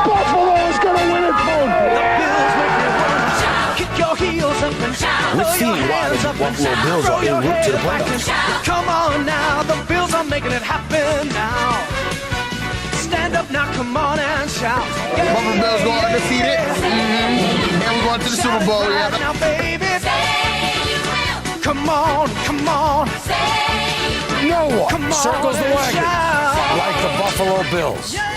Buffalo is going to win it big. The Bills make me wanna kick your heels up and Let's see why the Buffalo Bills are en route to the playoffs. Come on now, the Bills are making it happen now. Stand up now, come on and shout. Yeah, Buffalo Bills go undefeated. And we're going to the Super Bowl. right now, baby. Come on, come on. No one Come on circles the and wagon shout. like the Buffalo Bills. Yeah.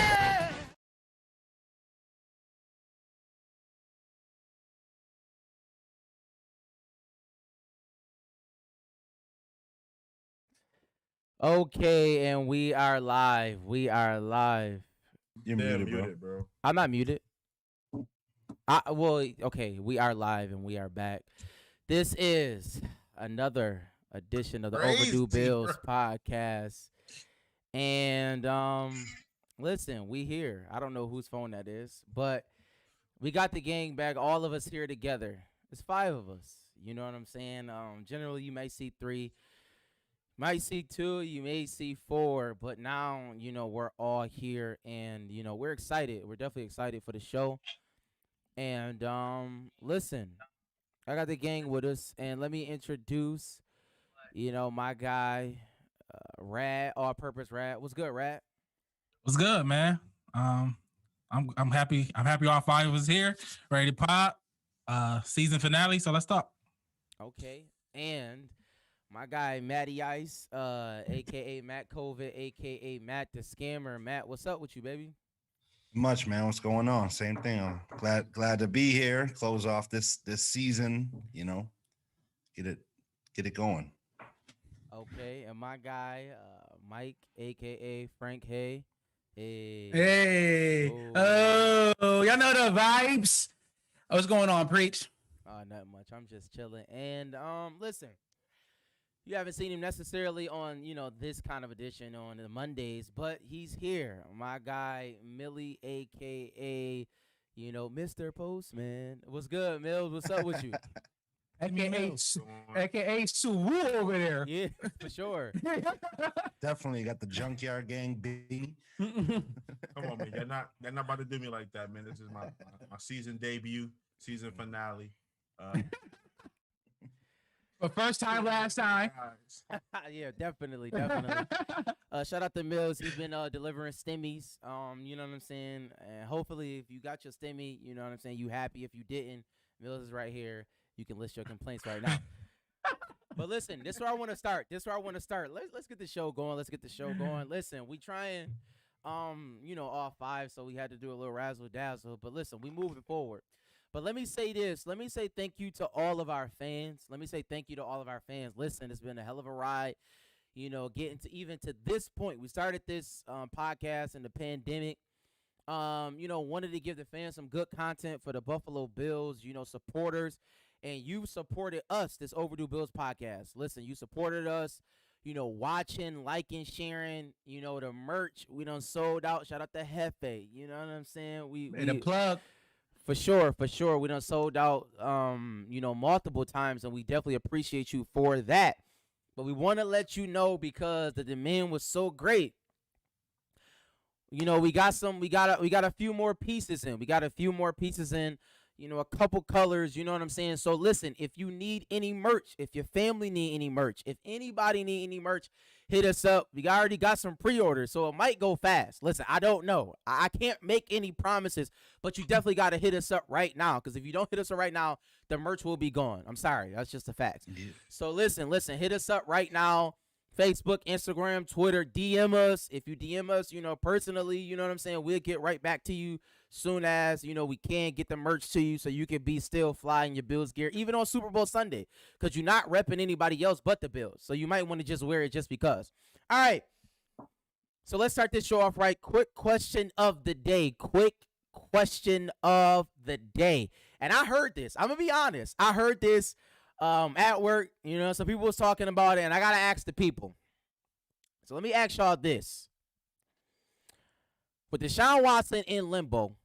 Okay, and we are live. We are live. You're muted, bro. I'm not muted. Okay, we are live and we are back. This is another edition of the Overdue Bills podcast. And listen, we here. I don't know whose phone that is, but we got the gang back, all of us here together. It's 5 of us. You know what I'm saying? Generally you may see 3. Might see 2, you may see 4, but now, we're all here and, we're excited. We're definitely excited for the show. And, listen, I got the gang with us, and let me introduce, my guy, Rad, All Purpose Rad. What's good, Rad? What's good, man? I'm happy. I'm happy all 5 of us here, ready to pop. Season finale, so let's talk. Okay, and my guy, Matty Ice, a.k.a. Matt COVID, a.k.a. Matt the Scammer. Matt, what's up with you, baby? Much, man. What's going on? Same thing. I'm glad to be here. Close off this season. Get it going. Okay, and my guy, Mike, a.k.a. Frank Hay. Hey. Oh, y'all know the vibes. What's going on, Preach? Not much. I'm just chilling. And listen. You haven't seen him necessarily on, this kind of edition on the Mondays, but he's here. My guy, Millie, a.k.a., Mr. Postman. What's good, Mills? What's up with you? AKA Sue over there. Yeah, for sure. Definitely got the Junkyard Gang B. Come on, man. They're not about to do me like that, man. This is my season debut, season finale. But first time, last time. Yeah, definitely. Shout out to Mills. He's been delivering stimmies. You know what I'm saying? And hopefully if you got your stimmy, you know what I'm saying, you happy. If you didn't, Mills is right here. You can list your complaints right now. But listen, this is where I want to start. Let's get the show going. Listen, we trying all 5, so we had to do a little razzle dazzle. But listen, we moving forward. But let me say this. Let me say thank you to all of our fans. Listen, it's been a hell of a ride, getting to even to this point. We started this podcast in the pandemic. Wanted to give the fans some good content for the Buffalo Bills, supporters. And you supported us, this Overdue Bills podcast. Listen, you supported us, watching, liking, sharing, the merch. We done sold out. Shout out to Hefe. You know what I'm saying? We the plug. For sure. We done sold out, multiple times, and we definitely appreciate you for that. But we want to let you know because the demand was so great. We got a few more pieces in. A couple colors, you know what I'm saying? So listen, if you need any merch, if your family need any merch, if anybody need any merch, hit us up. We already got some pre-orders, so it might go fast. Listen, I don't know. I can't make any promises, but you definitely got to hit us up right now, because if you don't hit us up right now, the merch will be gone. I'm sorry. That's just a fact. Yeah. So listen, hit us up right now. Facebook, Instagram, Twitter, DM us. If you DM us, personally, you know what I'm saying, we'll get right back to you soon as, we can get the merch to you so you can be still flying your Bills gear, even on Super Bowl Sunday, because you're not repping anybody else but the Bills. So you might want to just wear it just because. All right. So let's start this show off right. Quick question of the day. And I heard this. I'm going to be honest. I heard this at work, some people was talking about it, and I got to ask the people. So let me ask y'all this. With Deshaun Watson in limbo,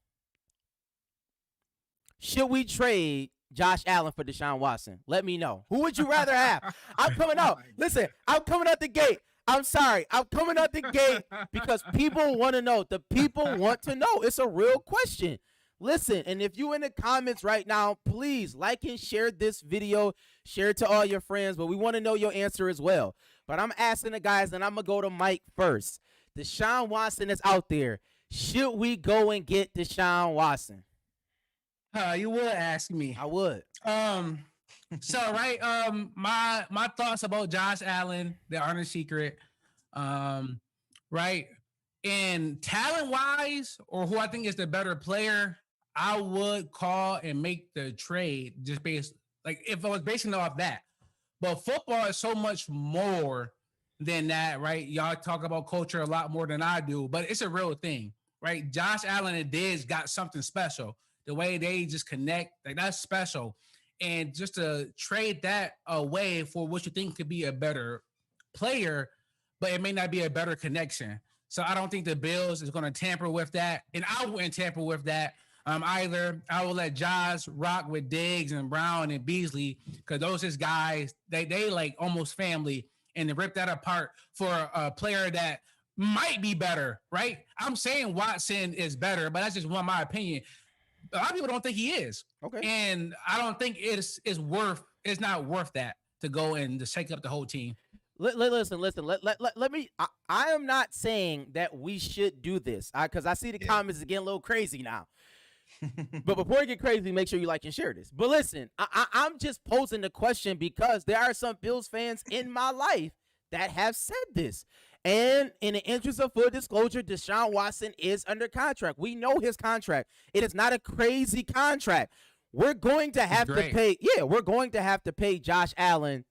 should we trade Josh Allen for Deshaun Watson? Let me know. Who would you rather have? I'm coming out. Listen, I'm coming out the gate. I'm sorry. I'm coming out the gate because people want to know. The people want to know. It's a real question. Listen, and if you in the comments right now, please like and share this video. Share it to all your friends, but we want to know your answer as well. But I'm asking the guys, and I'm going to go to Mike first. Deshaun Watson is out there. Should we go and get Deshaun Watson? You would ask me. I would. So right, my thoughts about Josh Allen, they aren't a secret. Right. And talent wise, or who I think is the better player, I would call and make the trade just based, like, if I was basing it off that. But football is so much more than that, right? Y'all talk about culture a lot more than I do, but it's a real thing, right? Josh Allen and Diggs got something special. The way they just connect, like, that's special. And just to trade that away for what you think could be a better player, but it may not be a better connection. So I don't think the Bills is going to tamper with that. And I wouldn't tamper with that either. I will let Josh rock with Diggs and Brown and Beasley, because those is guys, they like almost family, and to rip that apart for a player that might be better, right? I'm saying Watson is better, but that's just my opinion. A lot of people don't think he is. Okay. And I don't think it's not worth that to go and to shake up the whole team. Listen. Let me. I am not saying that we should do this, because I see the comments is getting a little crazy now. But before you get crazy, make sure you like and share this. But listen, I'm just posing the question because there are some Bills fans in my life that have said this. And in the interest of full disclosure, Deshaun Watson is under contract. We know his contract. It is not a crazy contract. We're going to have to pay. Yeah, we're going to have to pay Josh Allen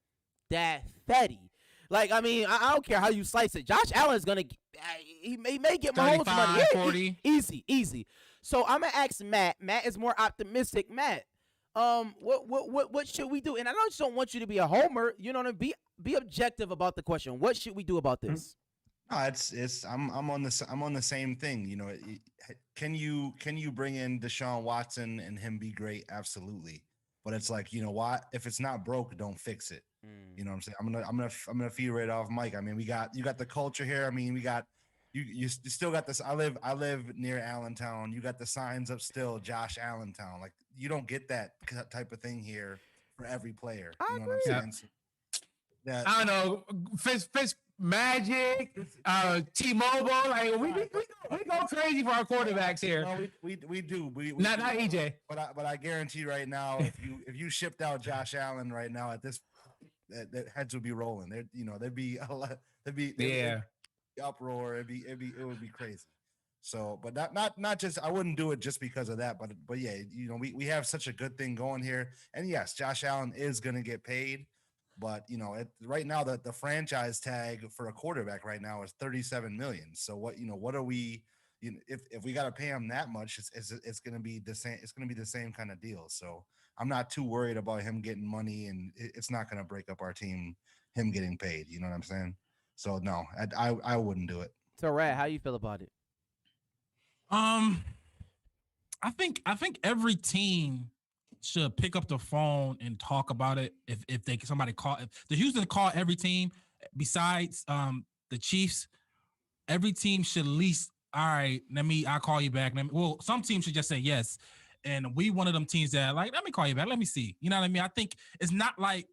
that fatty. Like, I mean, I don't care how you slice it. Josh Allen is going to, he may get Mahomes money. Yeah, 40. Easy. So I'm going to ask Matt. Matt is more optimistic. Matt, what should we do? And I just don't want you to be a homer. You know what I mean? Be objective about the question. What should we do about this? No, I'm on the same thing. You know, can you bring in Deshaun Watson and him be great? Absolutely. But it's like, you know what? If it's not broke, don't fix it. You know what I'm saying? I'm gonna feed right off Mike. I mean, you got the culture here. I mean, we got you still got this. I live near Allentown. You got the signs up still, Josh Allentown. Like, you don't get that type of thing here for every player. You know what I'm saying? So I don't know. Fitz Magic, T-Mobile, like we go crazy for our quarterbacks here. No, we do. We not EJ. But I guarantee right now, if you shipped out Josh Allen right now at this, the heads would be rolling. There'd be a lot. There'd be uproar. It would be crazy. So, but not just, I wouldn't do it just because of that. But yeah, we have such a good thing going here, and yes, Josh Allen is going to get paid. But right now the franchise tag for a quarterback right now is $37 million. So what are we? If we got to pay him that much, it's going to be the same. It's going to be the same kind of deal. So I'm not too worried about him getting money, and it's not going to break up our team. Him getting paid. You know what I'm saying? So no, I wouldn't do it. So Rad, how you feel about it? I think every team should pick up the phone and talk about it. If the Houston call every team besides the Chiefs, every team should at least, all right, I'll call you back. Some teams should just say yes. And we one of them teams that like, let me call you back. Let me see. You know what I mean? I think it's not like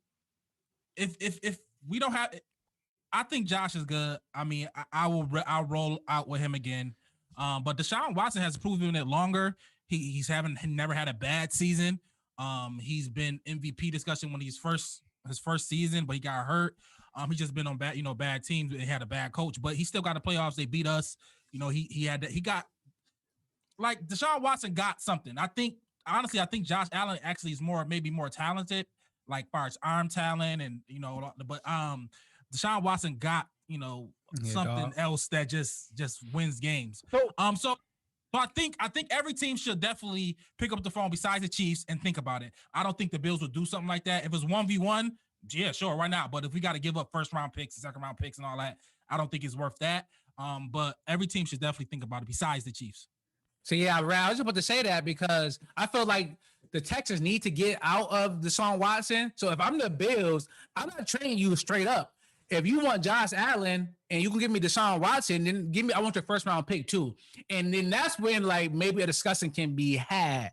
if we don't have, I think Josh is good. I mean, I'll roll out with him again. But Deshaun Watson has proven it longer. He never had a bad season. He's been MVP discussion when his first season, but he got hurt. He just been on bad teams and had a bad coach, but he still got the playoffs. They beat us. He got like Deshaun Watson got something. I think Josh Allen actually is maybe more talented, like far as arm talent and but Deshaun Watson got something else that just wins games. So I think every team should definitely pick up the phone besides the Chiefs and think about it. I don't think the Bills would do something like that. If it's 1v1, yeah, sure, why not? But if we got to give up first round picks, second round picks, and all that, I don't think it's worth that. But every team should definitely think about it besides the Chiefs. So yeah, Rad, I was about to say that because I feel like the Texans need to get out of Deshaun Watson. So if I'm the Bills, I'm not trading you straight up. if you want Josh Allen and you can give me Deshaun Watson, then give me. I want your first round pick too, and then that's when like maybe a discussion can be had.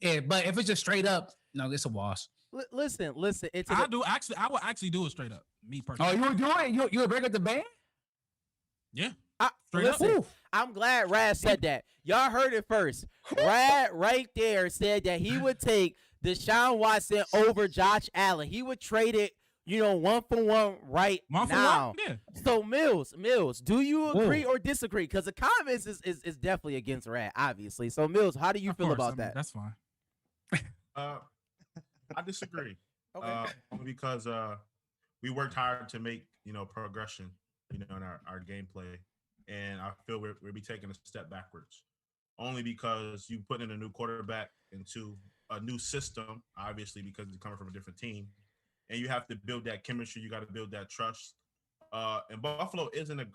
But if it's just straight up, no, it's a wash. Listen. It's I would actually do it straight up. Me Oh, personally. you would do it? You would break up the band? Yeah. Straight up. listen. I'm glad Rad said that. Y'all heard it first. Rad right there said that he would take Deshaun Watson over Josh Allen. He would trade it, 1-for-1 right now. Yeah. So Mills, do you agree or disagree? Because the comments is definitely against Rad, obviously. So Mills, how do you feel about that? That's fine. I disagree. Okay. Because we worked hard to make progression, in our gameplay, and I feel we'll be taking a step backwards, only because you put in a new quarterback into a new system, obviously because he's coming from a different team, and you have to build that chemistry. You got to build that trust. And Buffalo isn't a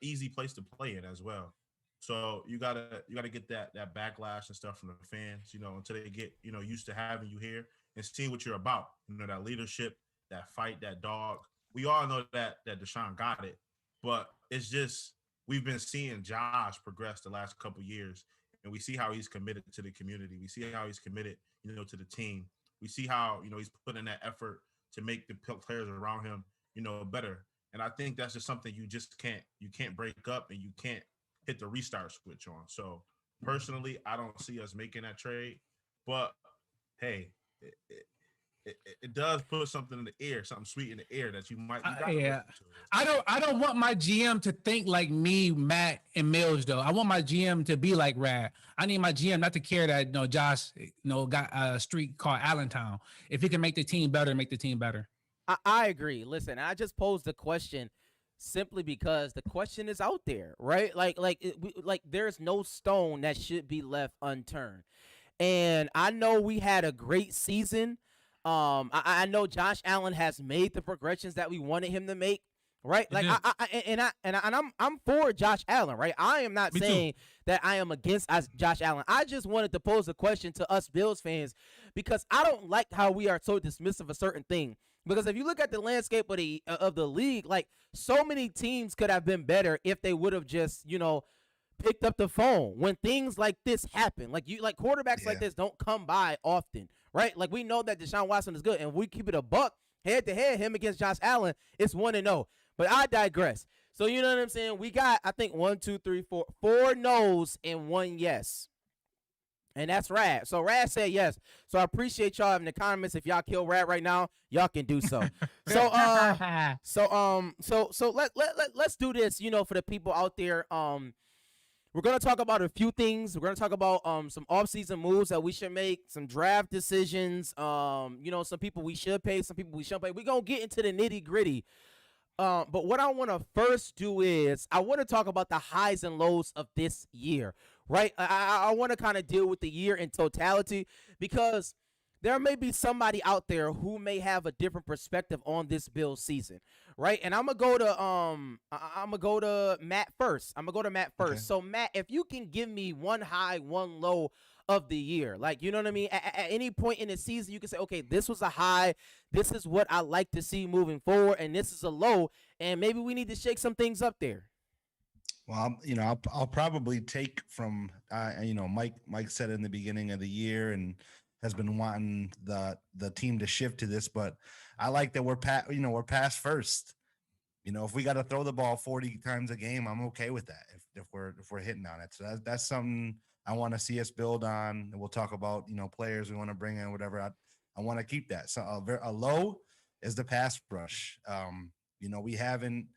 easy place to play in as well. So you gotta get that backlash and stuff from the fans, until they get used to having you here and seeing what you're about. That leadership, that fight, that dog. We all know that Deshaun got it, but it's just we've been seeing Josh progress the last couple years, and we see how he's committed to the community. We see how he's committed, to the team. We see how he's putting that effort to make the players around him, better. And I think that's just something you can't break up, and you can't hit the restart switch on. So personally, I don't see us making that trade, but hey, it does put something in the air, something sweet in the air that you might. Yeah, I don't want my GM to think like me, Matt, and Mills though. I want my GM to be like Rad. I need my GM not to care that Josh got a street called Allentown. If he can make the team better, make the team better. I agree. Listen, I just posed the question simply because the question is out there, right? Like there's no stone that should be left unturned. And I know we had a great season. I know Josh Allen has made the progressions that we wanted him to make, right? Like I'm for Josh Allen, right? I am not saying that I am against Josh Allen. I just wanted to pose a question to us Bills fans because I don't like how we are so dismissive of a certain thing. Because if you look at the landscape of the league, like so many teams could have been better if they would have just, picked up the phone when things like this happen. Like quarterbacks like this don't come by often, right? Like we know that Deshaun Watson is good, and we keep it a buck head to head. Him against Josh Allen, it's 1-0. But I digress. So you know what I'm saying? We got I think 4 no's and 1 yes. And that's Rad. So Rad said yes. So I appreciate y'all in the comments. If y'all kill Rad right now, y'all can do so. So let's do this, for the people out there. We're gonna talk about a few things. We're gonna talk about some offseason moves that we should make, some draft decisions. Some people we should pay, some people we shouldn't pay. We're gonna get into the nitty-gritty. But what I want to first do is I want to talk about the highs and lows of this year, right? I want to kind of deal with the year in totality because there may be somebody out there who may have a different perspective on this Bills season, right? And I'm gonna go to Matt first. Okay. So Matt, if you can give me one high, one low of the year, like you know what I mean. At any point in the season, you can say, okay, this was a high. This is what I like to see moving forward, and this is a low, and maybe we need to shake some things up there. Well, I'll probably take from Mike said in the beginning of the year and has been wanting the team to shift to this, but I like that we're past first. If we got to throw the ball 40 times a game, I'm okay with that. If we're hitting on it, so that's something I want to see us build on. We'll talk about players we want to bring in, whatever. I want to keep that. So a low is the pass rush. We haven't.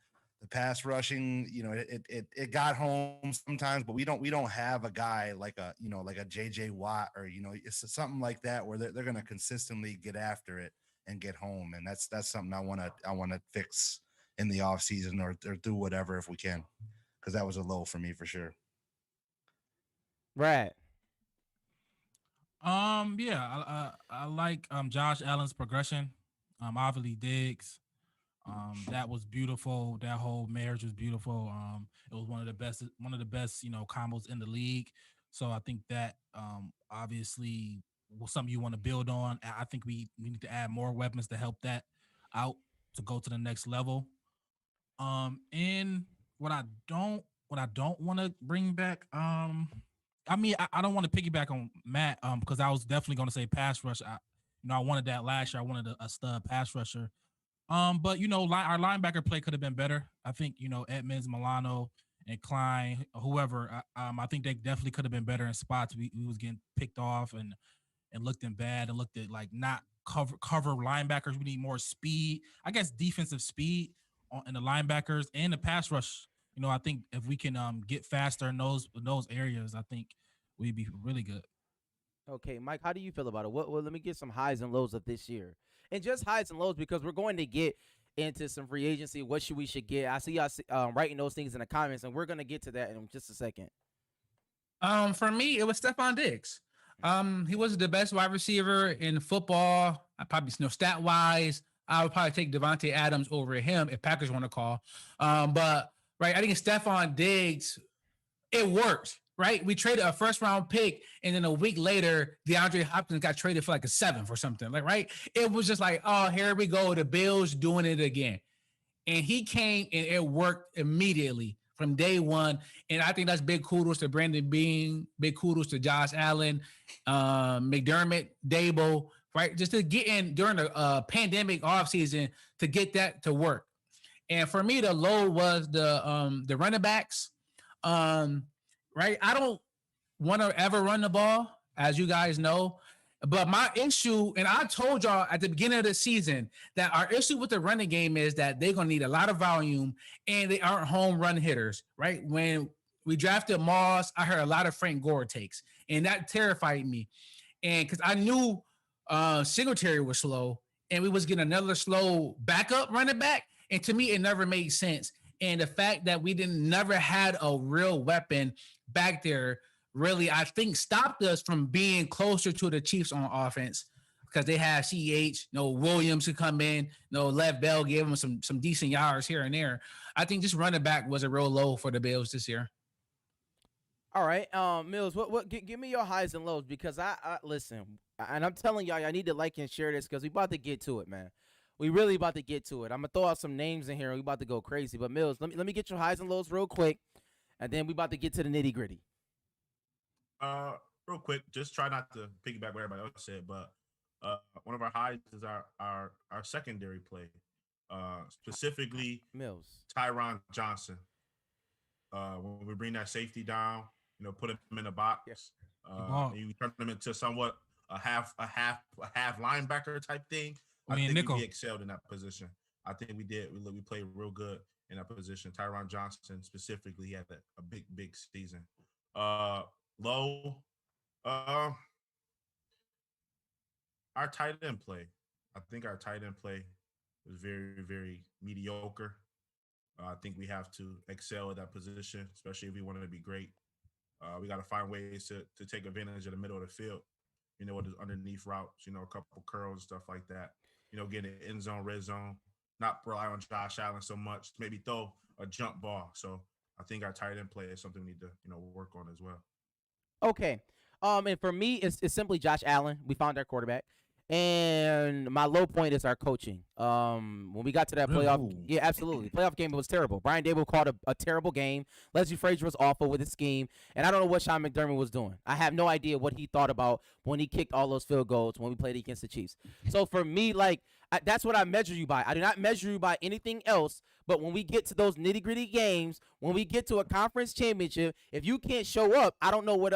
The pass rushing, it got home sometimes, but we don't have a guy like a JJ Watt or it's something like that where they're going to consistently get after it and get home, and that's something I want to fix in the off season or do whatever if we can, because that was a low for me for sure. Right. Yeah, I like Josh Allen's progression. Obviously Diggs. That was beautiful. That whole marriage was beautiful. It was one of the best, combos in the league. So I think that obviously was something you want to build on. I think we need to add more weapons to help that out to go to the next level. And what I don't want to bring back, I mean, I don't want to piggyback on Matt, because I was definitely going to say pass rush. I wanted that last year. I wanted a stud pass rusher. But our linebacker play could have been better. I think Edmonds, Milano, and Klein, whoever. I think they definitely could have been better in spots. We was getting picked off and looked in bad and looked at like not cover linebackers. We need more speed. I guess defensive speed in the linebackers and the pass rush. I think if we can get faster in those areas, I think we'd be really good. Okay, Mike, how do you feel about it? Well, let me get some highs and lows of this year, and just highs and lows because we're going to get into some free agency. What we should get? I see y'all writing those things in the comments, and we're gonna get to that in just a second. For me, it was Stephon Diggs. He was the best wide receiver in football. I probably stat wise, I would probably take Devontae Adams over him if Packers want to call. But right, I think Stephon Diggs, it worked. Right, we traded a first round pick, and then a week later, DeAndre Hopkins got traded for like a 7th or something. Like, right, it was just like, oh, here we go, the Bills doing it again, and he came and it worked immediately from day one. And I think that's big kudos to Brandon Beane, big kudos to Josh Allen, McDermott, Dable, right, just to get in during the pandemic offseason to get that to work. And for me, the low was the running backs. Right, I don't want to ever run the ball, as you guys know. But my issue, and I told y'all at the beginning of the season that our issue with the running game is that they're going to need a lot of volume and they aren't home run hitters, right? When we drafted Moss, I heard a lot of Frank Gore takes, and that terrified me. And because I knew Singletary was slow, and we was getting another slow backup running back, and to me, it never made sense. And the fact that we never had a real weapon back there really, I think, stopped us from being closer to the Chiefs on offense because they had CEH, Williams could come in, Lev Bell gave them some decent yards here and there. I think just running back was a real low for the Bills this year. All right, Mills, give me your highs and lows because I listen, and I'm telling y'all, I need to like and share this because we about to get to it, man. We really about to get to it. I'm gonna throw out some names in here. We about to go crazy. But Mills, let me get your highs and lows real quick, and then we about to get to the nitty gritty. Real quick, just try not to piggyback what everybody else said, but one of our highs is our secondary play, specifically Mills, Tyron Johnson. When we bring that safety down, put him in the box, you turn him into somewhat a half linebacker type thing. I think nickel. we excelled in that position. I think we did. We played real good in that position. Tyron Johnson specifically, he had a big season. Low, our tight end play. I think our tight end play was very, very mediocre. I think we have to excel at that position, especially if we want to be great. We got to find ways to take advantage of the middle of the field, with the underneath routes, a couple curls and stuff like that. Getting an end zone, red zone, not rely on Josh Allen so much, maybe throw a jump ball. So I think our tight end play is something we need to, work on as well. Okay. And for me, it's simply Josh Allen. We found our quarterback. And my low point is our coaching. When we got to that playoff, yeah, absolutely. Playoff game was terrible. Brian Dable called a terrible game. Leslie Frazier was awful with his scheme. And I don't know what Sean McDermott was doing. I have no idea what he thought about when he kicked all those field goals when we played against the Chiefs. So for me, that's what I measure you by. I do not measure you by anything else. But when we get to those nitty-gritty games, when we get to a conference championship, if you can't show up, I don't know what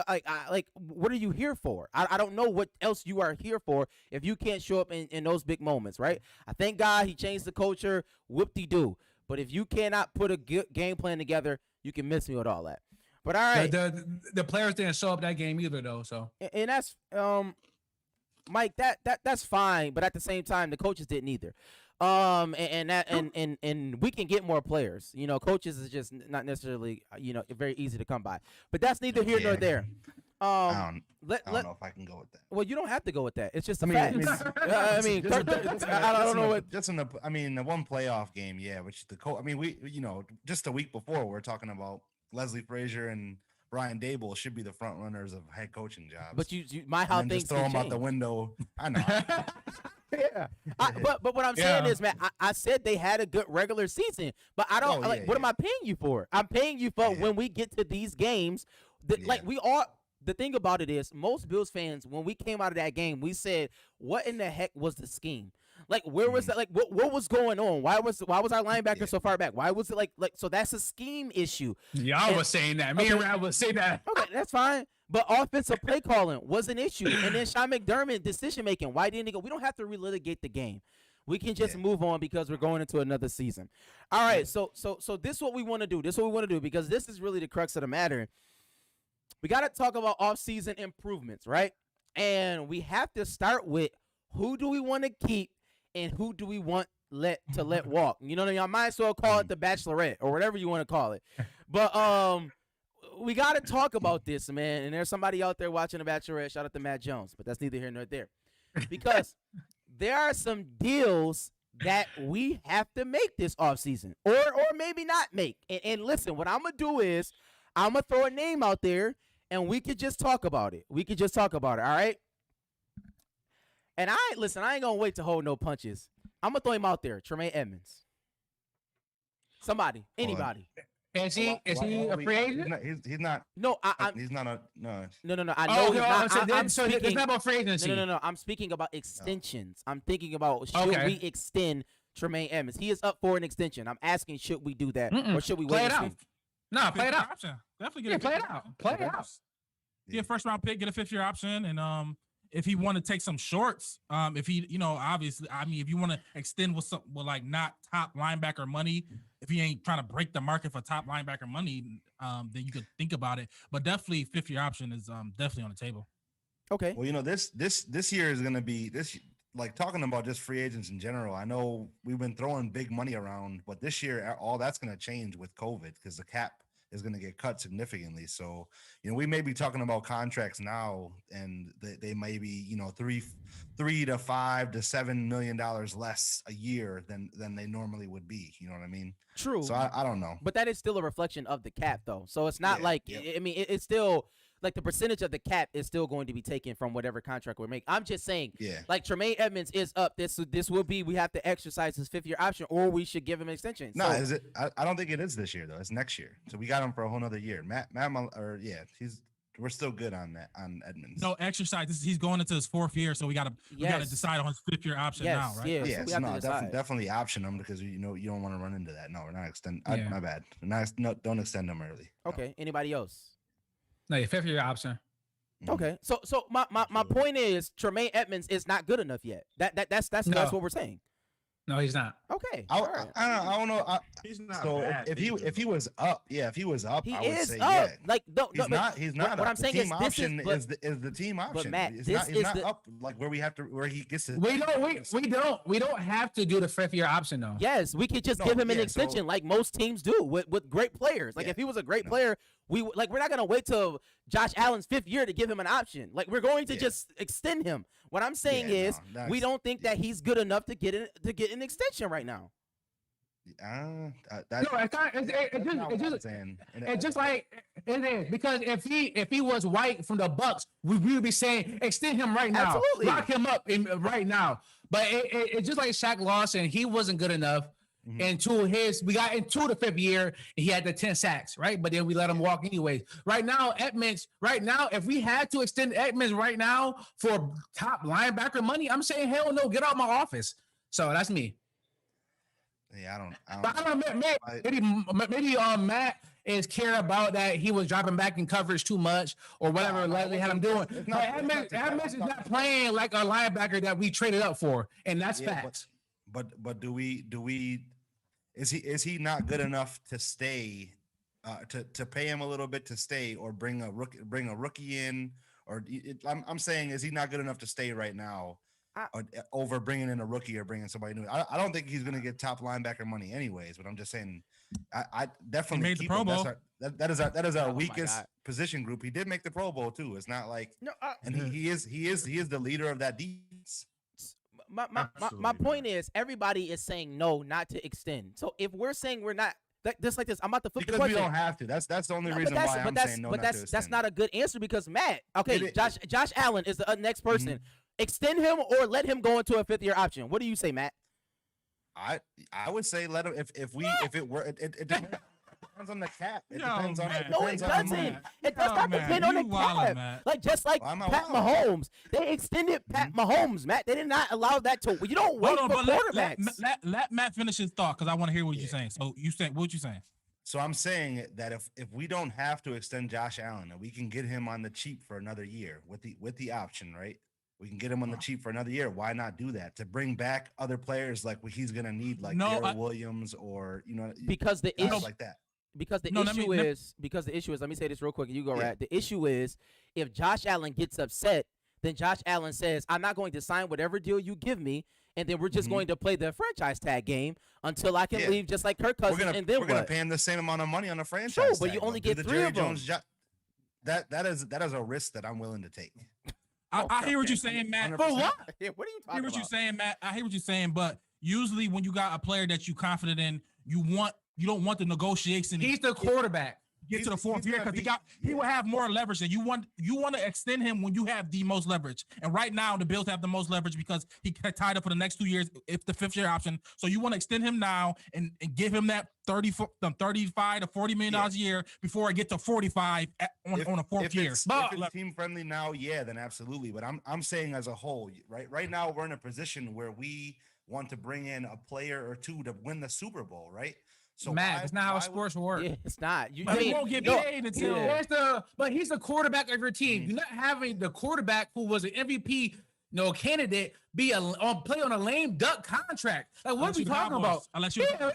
what are you here for? I don't know what else you are here for if you can't show up in those big moments, right? I thank God he changed the culture, whoop-de-doo. But if you cannot put a good game plan together, you can miss me with all that. But all right. The players didn't show up that game either, though. So and that's Mike, that's fine, but at the same time, the coaches didn't either. And we can get more players. Coaches is just not necessarily very easy to come by. But that's neither here nor there. I don't know if I can go with that. Well, you don't have to go with that. It's just a fact. I don't know what. Just in the one playoff game, yeah. Which we just a week before we're talking about Leslie Frazier and Brian Dable should be the front runners of head coaching jobs. But my how things just throw them out the window. I know. Yeah. But what I'm saying is, man, I said they had a good regular season, but I don't what am I paying you for? I'm paying you for when we get to these games. Like we all. The thing about it is, most Bills fans, when we came out of that game, we said, "What in the heck was the scheme? Like, where was that? Like, what was going on? Why was our linebacker so far back? Why was it like so? That's a scheme issue." Y'all was saying that. Me and Rab was saying that. Okay, that's fine. But offensive play calling was an issue, and then Sean McDermott decision making. Why didn't he go? We don't have to relitigate the game. We can just move on because we're going into another season. All right, so this is what we want to do. This is what we want to do because this is really the crux of the matter. We got to talk about off-season improvements, right? And we have to start with who do we want to keep and who do we want let walk. You know what I mean? I might as well call it the Bachelorette or whatever you want to call it. But we got to talk about this, man. And there's somebody out there watching the Bachelorette. Shout out to Matt Jones, but that's neither here nor there. Because there are some deals that we have to make this offseason or maybe not make. And listen, what I'm going to do is I'm going to throw a name out there. And we could just talk about it. All right? And I ain't going to wait to hold no punches. I'm going to throw him out there. Tremaine Edmonds. Somebody. Anybody. Is he a free agent? He's not. No, he's not a no. No. I know he's not. I'm speaking, it's not about free agency. No. I'm speaking about extensions. I'm thinking about should we extend Tremaine Edmonds? He is up for an extension. I'm asking, should we do that? Or should we wait? Play it out. No, play it out. Option. Definitely get play it out. Play it out. Get a first round pick, get a 5-year option, and if he want to take some shorts, if he, obviously, I mean, if you want to extend with like not top linebacker money, if he ain't trying to break the market for top linebacker money, then you could think about it. But definitely 5-year option is definitely on the table. Okay. Well, this year is gonna be this. Like talking about just free agents in general, I know we've been throwing big money around, but this year all that's going to change with COVID because the cap is going to get cut significantly. So, we may be talking about contracts now, and they may be, $3 to $5 to $7 million less a year than they normally would be. You know what I mean? True. So I don't know, but that is still a reflection of the cap, though. So it's not I mean, it's still. Like the percentage of the cap is still going to be taken from whatever contract we're making. I'm just saying, like Tremaine Edmonds is up. This will be, we have to exercise his 5-year option or we should give him an extension. No, is it? I don't think it is this year though. It's next year. So we got him for a whole nother year. We're still good on that, on Edmonds. No exercise. He's going into his 4th year. So we got to decide on his 5-year option now, right? Yes, definitely option him because you don't want to run into that. No, we're not extending. My bad. Don't extend them early. Okay. No. Anybody else? No, your 5-year option. Okay, so my point is Tremaine Edmonds is not good enough yet. That's what we're saying. No, he's not. Okay, I don't know. He's not. So bad if he was up, he I would is say up. yeah. Like He's not. What I'm the saying team is option this is the team option. But Matt, he's this not up like where he gets to. We don't have to do the 5-year option though. Yes, we could just give him an extension like most teams do with great players. Like if he was a great player, we're not gonna wait till Josh Allen's 5th year to give him an option. Like we're going to just extend him. What I'm saying is we don't think that he's good enough to get an extension right now. It's just like it is because if he was white from the Bucks, we would be saying extend him right now, absolutely, lock him up right now. But it's just like Shaq Lawson, he wasn't good enough. We got into the 5th year, and he had the 10 sacks, right? But then we let him walk anyways. Right now, if we had to extend Edmonds right now for top linebacker money, I'm saying hell no, get out my office. So that's me. Yeah, I don't know. Maybe Matt is care about that he was dropping back in coverage too much or whatever Leslie had him doing. Edmonds is not playing like a linebacker that we traded up for, and that's facts. But do we? Is he not good enough to stay? To pay him a little bit to stay, or bring a rookie in, or I'm saying, is he not good enough to stay right now? Over bringing in a rookie or bringing somebody new. I don't think he's going to get top linebacker money anyways, but I'm just saying I definitely made the Pro Bowl. That is our weakest position group. He did make the Pro Bowl too. It's not like and he is the leader of that defense. My point is everybody is saying no, not to extend. So if we're saying we're not just like this, I'm about to flip the question. We don't have to. That's the only reason why I'm saying no. But that's not a good answer because Matt. Okay, Josh Allen is the next person. Extend him or let him go into a 5th-year option. What do you say, Matt? I would say let him if it depends on the cap. It depends on No, it doesn't. It does not depend on the cap. Like just like Pat Mahomes, they extended Pat Mahomes. Matt, they did not allow that to. You don't wait for quarterbacks. Let Matt finish his thought because I want to hear what you're saying. So what you saying? So I'm saying that if we don't have to extend Josh Allen, and we can get him on the cheap for another year with the option, right? We can get him on the cheap for another year. Why not do that to bring back other players like what he's gonna need, like Darrell Williams or because the issue like that. Because the issue is, let me say this real quick and you go right. The issue is if Josh Allen gets upset, then Josh Allen says, I'm not going to sign whatever deal you give me, and then we're just going to play the franchise tag game until I can leave, just like Kirk Cousins. And then we're gonna pay him the same amount of money on the franchise. Sure, but tag. you only Do get the 3 Jerry of them. Jones that is a risk that I'm willing to take. I hear what you're saying, Matt. 100%. But what? Yeah, what are you talking I hear what about? you're saying, Matt. I hear what you're saying, but usually when you got a player that you confident in, you don't want the negotiation. He's the quarterback. Get to the 4th year because he will have more leverage, and you want to extend him when you have the most leverage. And right now the Bills have the most leverage because he tied up for the next 2 years if the 5th-year option. So you want to extend him now and give him that 35 to $40 million a year before I get to 45 on a 4th year. If it's team friendly now, then absolutely. But I'm saying as a whole, right now we're in a position where we want to bring in a player or two to win the Super Bowl, right? So Matt, it's not how sports work. Yeah, it's not. He won't get paid until. But he's the quarterback of your team. You're not having the quarterback who was an MVP, candidate play on a lame duck contract. Like what are we talking about? Unless you. Yeah.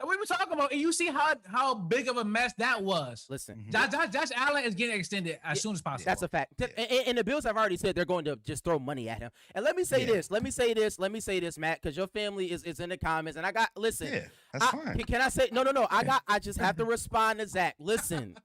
What are we talking about? And you see how big of a mess that was. Listen, Josh Allen is getting extended as soon as possible. That's a fact. And the Bills have already said they're going to just throw money at him. And let me say this, Matt, because your family is in the comments. And listen. Yeah, that's fine. Can I say no? I just have to respond to Zach. Listen.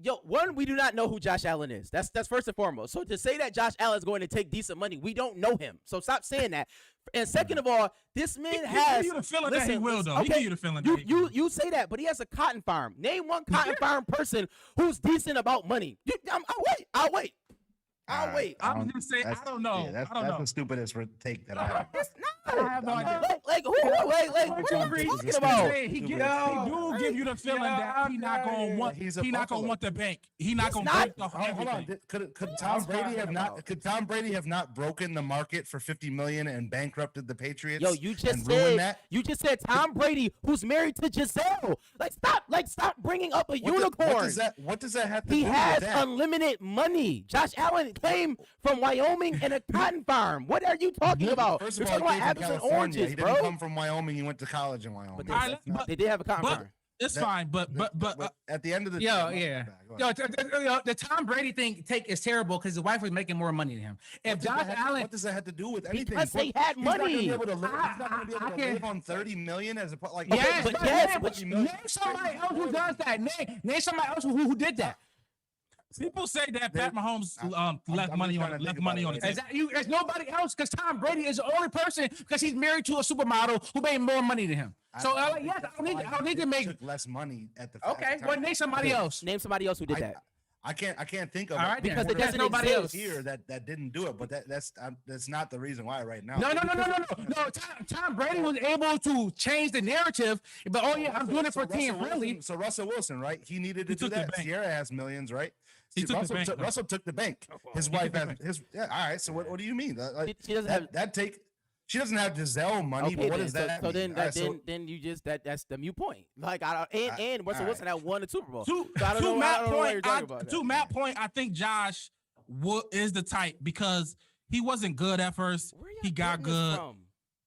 Yo, one, we do not know who Josh Allen is. That's first and foremost. So to say that Josh Allen is going to take decent money, we don't know him. So stop saying that. And second of all, this man has. He give you the feeling that he will, though. Okay, he give you the feeling that he will. You say that, but he has a cotton farm. Name one cotton farm person who's decent about money. I'll wait. I'm just saying, I don't know. Yeah, that's the stupidest take that I have. It's not. I have no idea. Like who? What are you talking about? He do give you the feeling that he not gonna want the bank. He not gonna bank the whole. Hold on. Could Tom Brady have not broken the market for $50 million and bankrupted the Patriots? Yo, you just said Tom Brady, who's married to Giselle. Stop bringing up a unicorn. What does that have to do He with has that? unlimited money. Josh Allen came from Wyoming and a cotton farm. What are you talking about? First You're of all, talking he about came apples from and California. oranges, He bro. didn't come from Wyoming. He went to college in Wyoming. But they did have a cotton farm. It's fine, but at the end of the day, the Tom Brady thing is terrible because his wife was making more money than him. If Josh Allen, what does that have to do with anything? Because they had money. He's not going to be able to live on $30 million as a but name somebody else who does that. Name somebody else who did that. People say that Pat Mahomes left money on the table. There's nobody else because Tom Brady is the only person because he's married to a supermodel who made more money than him. So I don't need to make less money at the. Okay, well name somebody else. Name somebody else who did that. I can't think of all it right, because there's nobody else here that didn't do it. But that's not the reason why right now. No. Tom Brady was able to change the narrative, but I'm doing it for team friendly. So Russell Wilson, right? He needed to do that. Sierra has millions, right? Russell took the bank. His wife has his. Yeah, all right. So what do you mean? She doesn't have that take. She doesn't have Giselle money, but what does that mean? Then you just that's the mute point. Like and Russell Wilson had won the Super Bowl. To Matt's point, I think Josh is the type because he wasn't good at first. He got good.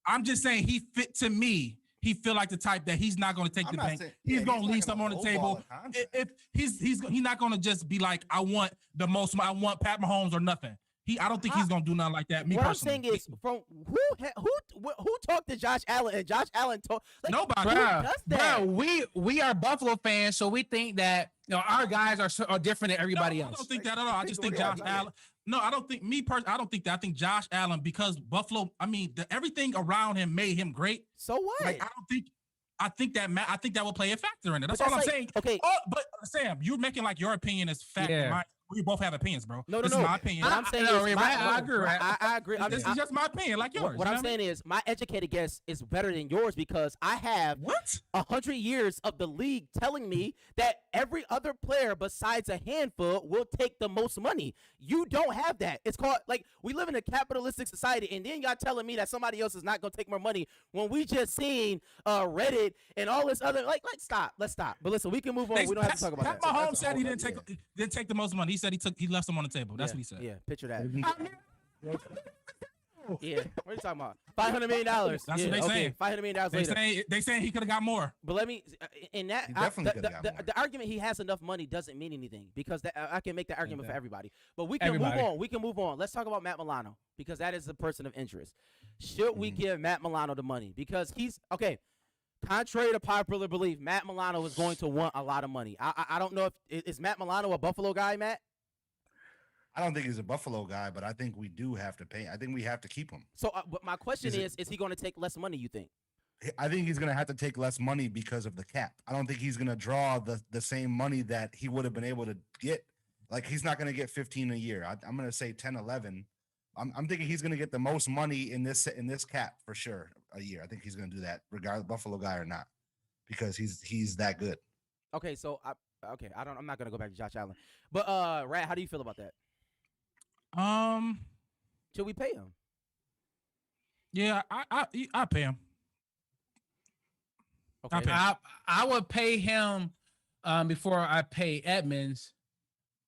I'm just saying he fit to me. He feel like the type that he's not going to take the bank. He's going to leave something on the table. If he's not going to just be like, I want Pat Mahomes or nothing. I don't think he's gonna do nothing like that. Me personally. I'm saying is from who talked to Josh Allen and Josh Allen talked nobody. Who does that? We are Buffalo fans, so we think that our guys are different than everybody else. I don't think that at all. I just think Josh Allen. No, I don't think I don't think that. I think Josh Allen because Buffalo. I mean, everything around him made him great. So what? Like, I think that will play a factor in it. That's all I'm saying. Okay. Oh, but Sam, you're making like your opinion is fact. Yeah. we both have opinions, bro. No, This is my opinion. What I'm saying No, is, I agree, right? I agree. This is just my opinion, like yours. What I'm saying is, my educated guess is better than yours because I have what 100 years of the league telling me that every other player besides a handful will take the most money. You don't have that. It's called, like, we live in a capitalistic society, and then y'all telling me that somebody else is not gonna take more money when we just seen Reddit and all this other, like stop. Let's stop. But listen, we can move on. We don't have to talk about Pat that. Mahomes said he didn't take the most money. He said he left some on the table. That's what he said. Yeah, picture that. Yeah, what are you talking about? $500 million. That's what they saying. $500 million later. They saying he could have got more. But let me, in that, He definitely could've got more. the argument he has enough money doesn't mean anything because I can make that argument for everybody. But we can Everybody. move on. We can move on. Let's talk about Matt Milano because that is a person of interest. Should we give Matt Milano the money? Because he's, okay, contrary to popular belief, Matt Milano is going to want a lot of money. I don't know if, is Matt Milano a Buffalo guy, Matt? I don't think he's a Buffalo guy, but I think we do have to pay. I think we have to keep him. So, but my question Is is he going to take less money, you think? I think he's going to have to take less money because of the cap. I don't think he's going to draw the same money that he would have been able to get. Like, he's not going to get 15 a year. I'm going to say 10, 11. I'm thinking he's going to get the most money in this cap for sure a year. I think he's going to do that, regardless Buffalo guy or not, because he's that good. Okay, so I'm not going to go back to Josh Allen. But Rat, how do you feel about that? Should we pay him? Yeah, I pay him. Okay. I would pay him before I pay Edmonds,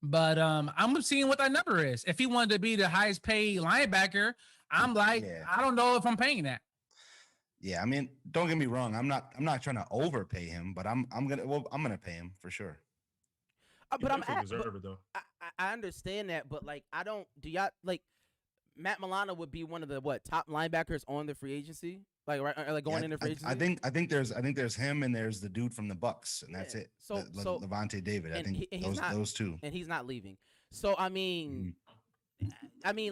but I'm seeing what that number is. If he wanted to be the highest paid linebacker, I'm like, I don't know if I'm paying that. Yeah, I mean, don't get me wrong. I'm not trying to overpay him, but I'm gonna pay him for sure. But I I understand that, but like, do y'all like Matt Milano would be one of the top linebackers on the free agency, like going into free agency. I think there's him and there's the dude from the Bucks, and that's it. So Levante David. I think those two. And he's not leaving. So I mean,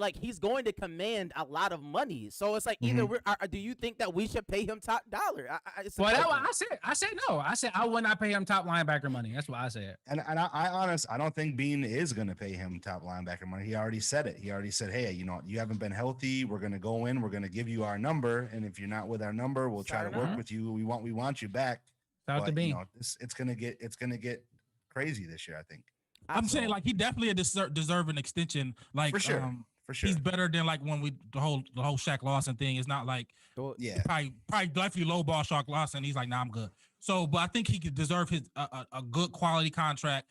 like, he's going to command a lot of money. So it's like either do you think that we should pay him top dollar? I said no. I said I would not pay him top linebacker money. That's what I said. And I don't think Bean is going to pay him top linebacker money. He already said it. He already said, hey, you haven't been healthy. We're going to go in. We're going to give you our number, and if you're not with our number, we'll try to work with you. We want you back. Shout out to Bean. It's gonna get crazy this year, I think. I'm saying, like, he definitely deserve an extension. Like, for sure. He's better than, like, when the whole Shaq Lawson thing. It's not like, probably definitely low ball Shaq Lawson. He's like, nah, I'm good. So, but I think he could deserve his a good quality contract.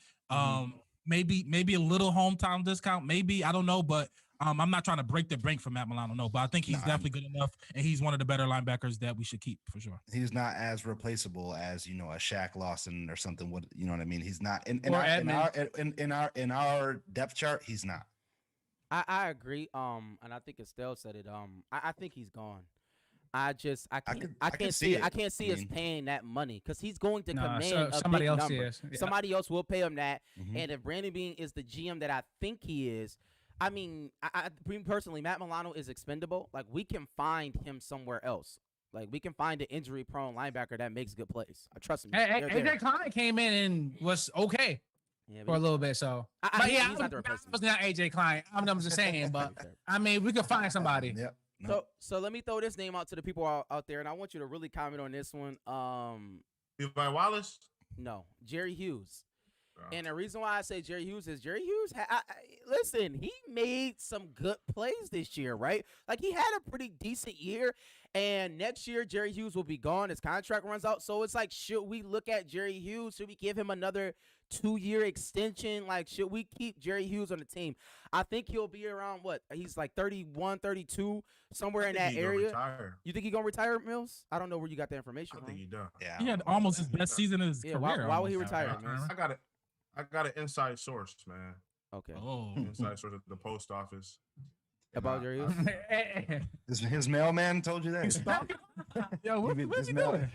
Maybe a little hometown discount. Maybe, I don't know, but I'm not trying to break the bank for Matt Milano, no. But I think he's definitely good enough, and he's one of the better linebackers that we should keep for sure. He's not as replaceable as a Shaq Lawson or something. What I mean? He's not in our depth chart. He's not. I agree. And I think Estelle said it. I think he's gone. I can't see us paying that money because he's going to command a big number. Yeah. Somebody else will pay him that. And if Brandon Bean is the GM that I think he is, I mean, I personally, Matt Milano is expendable. Like, we can find him somewhere else. Like, we can find an injury-prone linebacker that makes good plays. Trust me. AJ Klein came in and was okay for a little bit. So, he's not the replacement. Was not AJ Klein. I'm just saying, but I mean, we could find somebody. Yep. No. So let me throw this name out to the people out there, and I want you to really comment on this one. Levi Wallace? No, Jerry Hughes. And the reason why I say Jerry Hughes is listen, he made some good plays this year, right? Like, he had a pretty decent year, and next year Jerry Hughes will be gone. His contract runs out. So it's like, should we look at Jerry Hughes? Should we give him another 2-year extension? Like, should we keep Jerry Hughes on the team? I think he'll be around he's like 31, 32, somewhere in that area. You think he's going to retire, Mills? I don't know where you got the information from. I think he done. Yeah. He had almost his best season of his career. Why would he retire, Mills? I got an inside source, man. Okay. Oh. Inside source at the post office. About Jerry Hughes? His mailman told you that? Yo, what's he doing?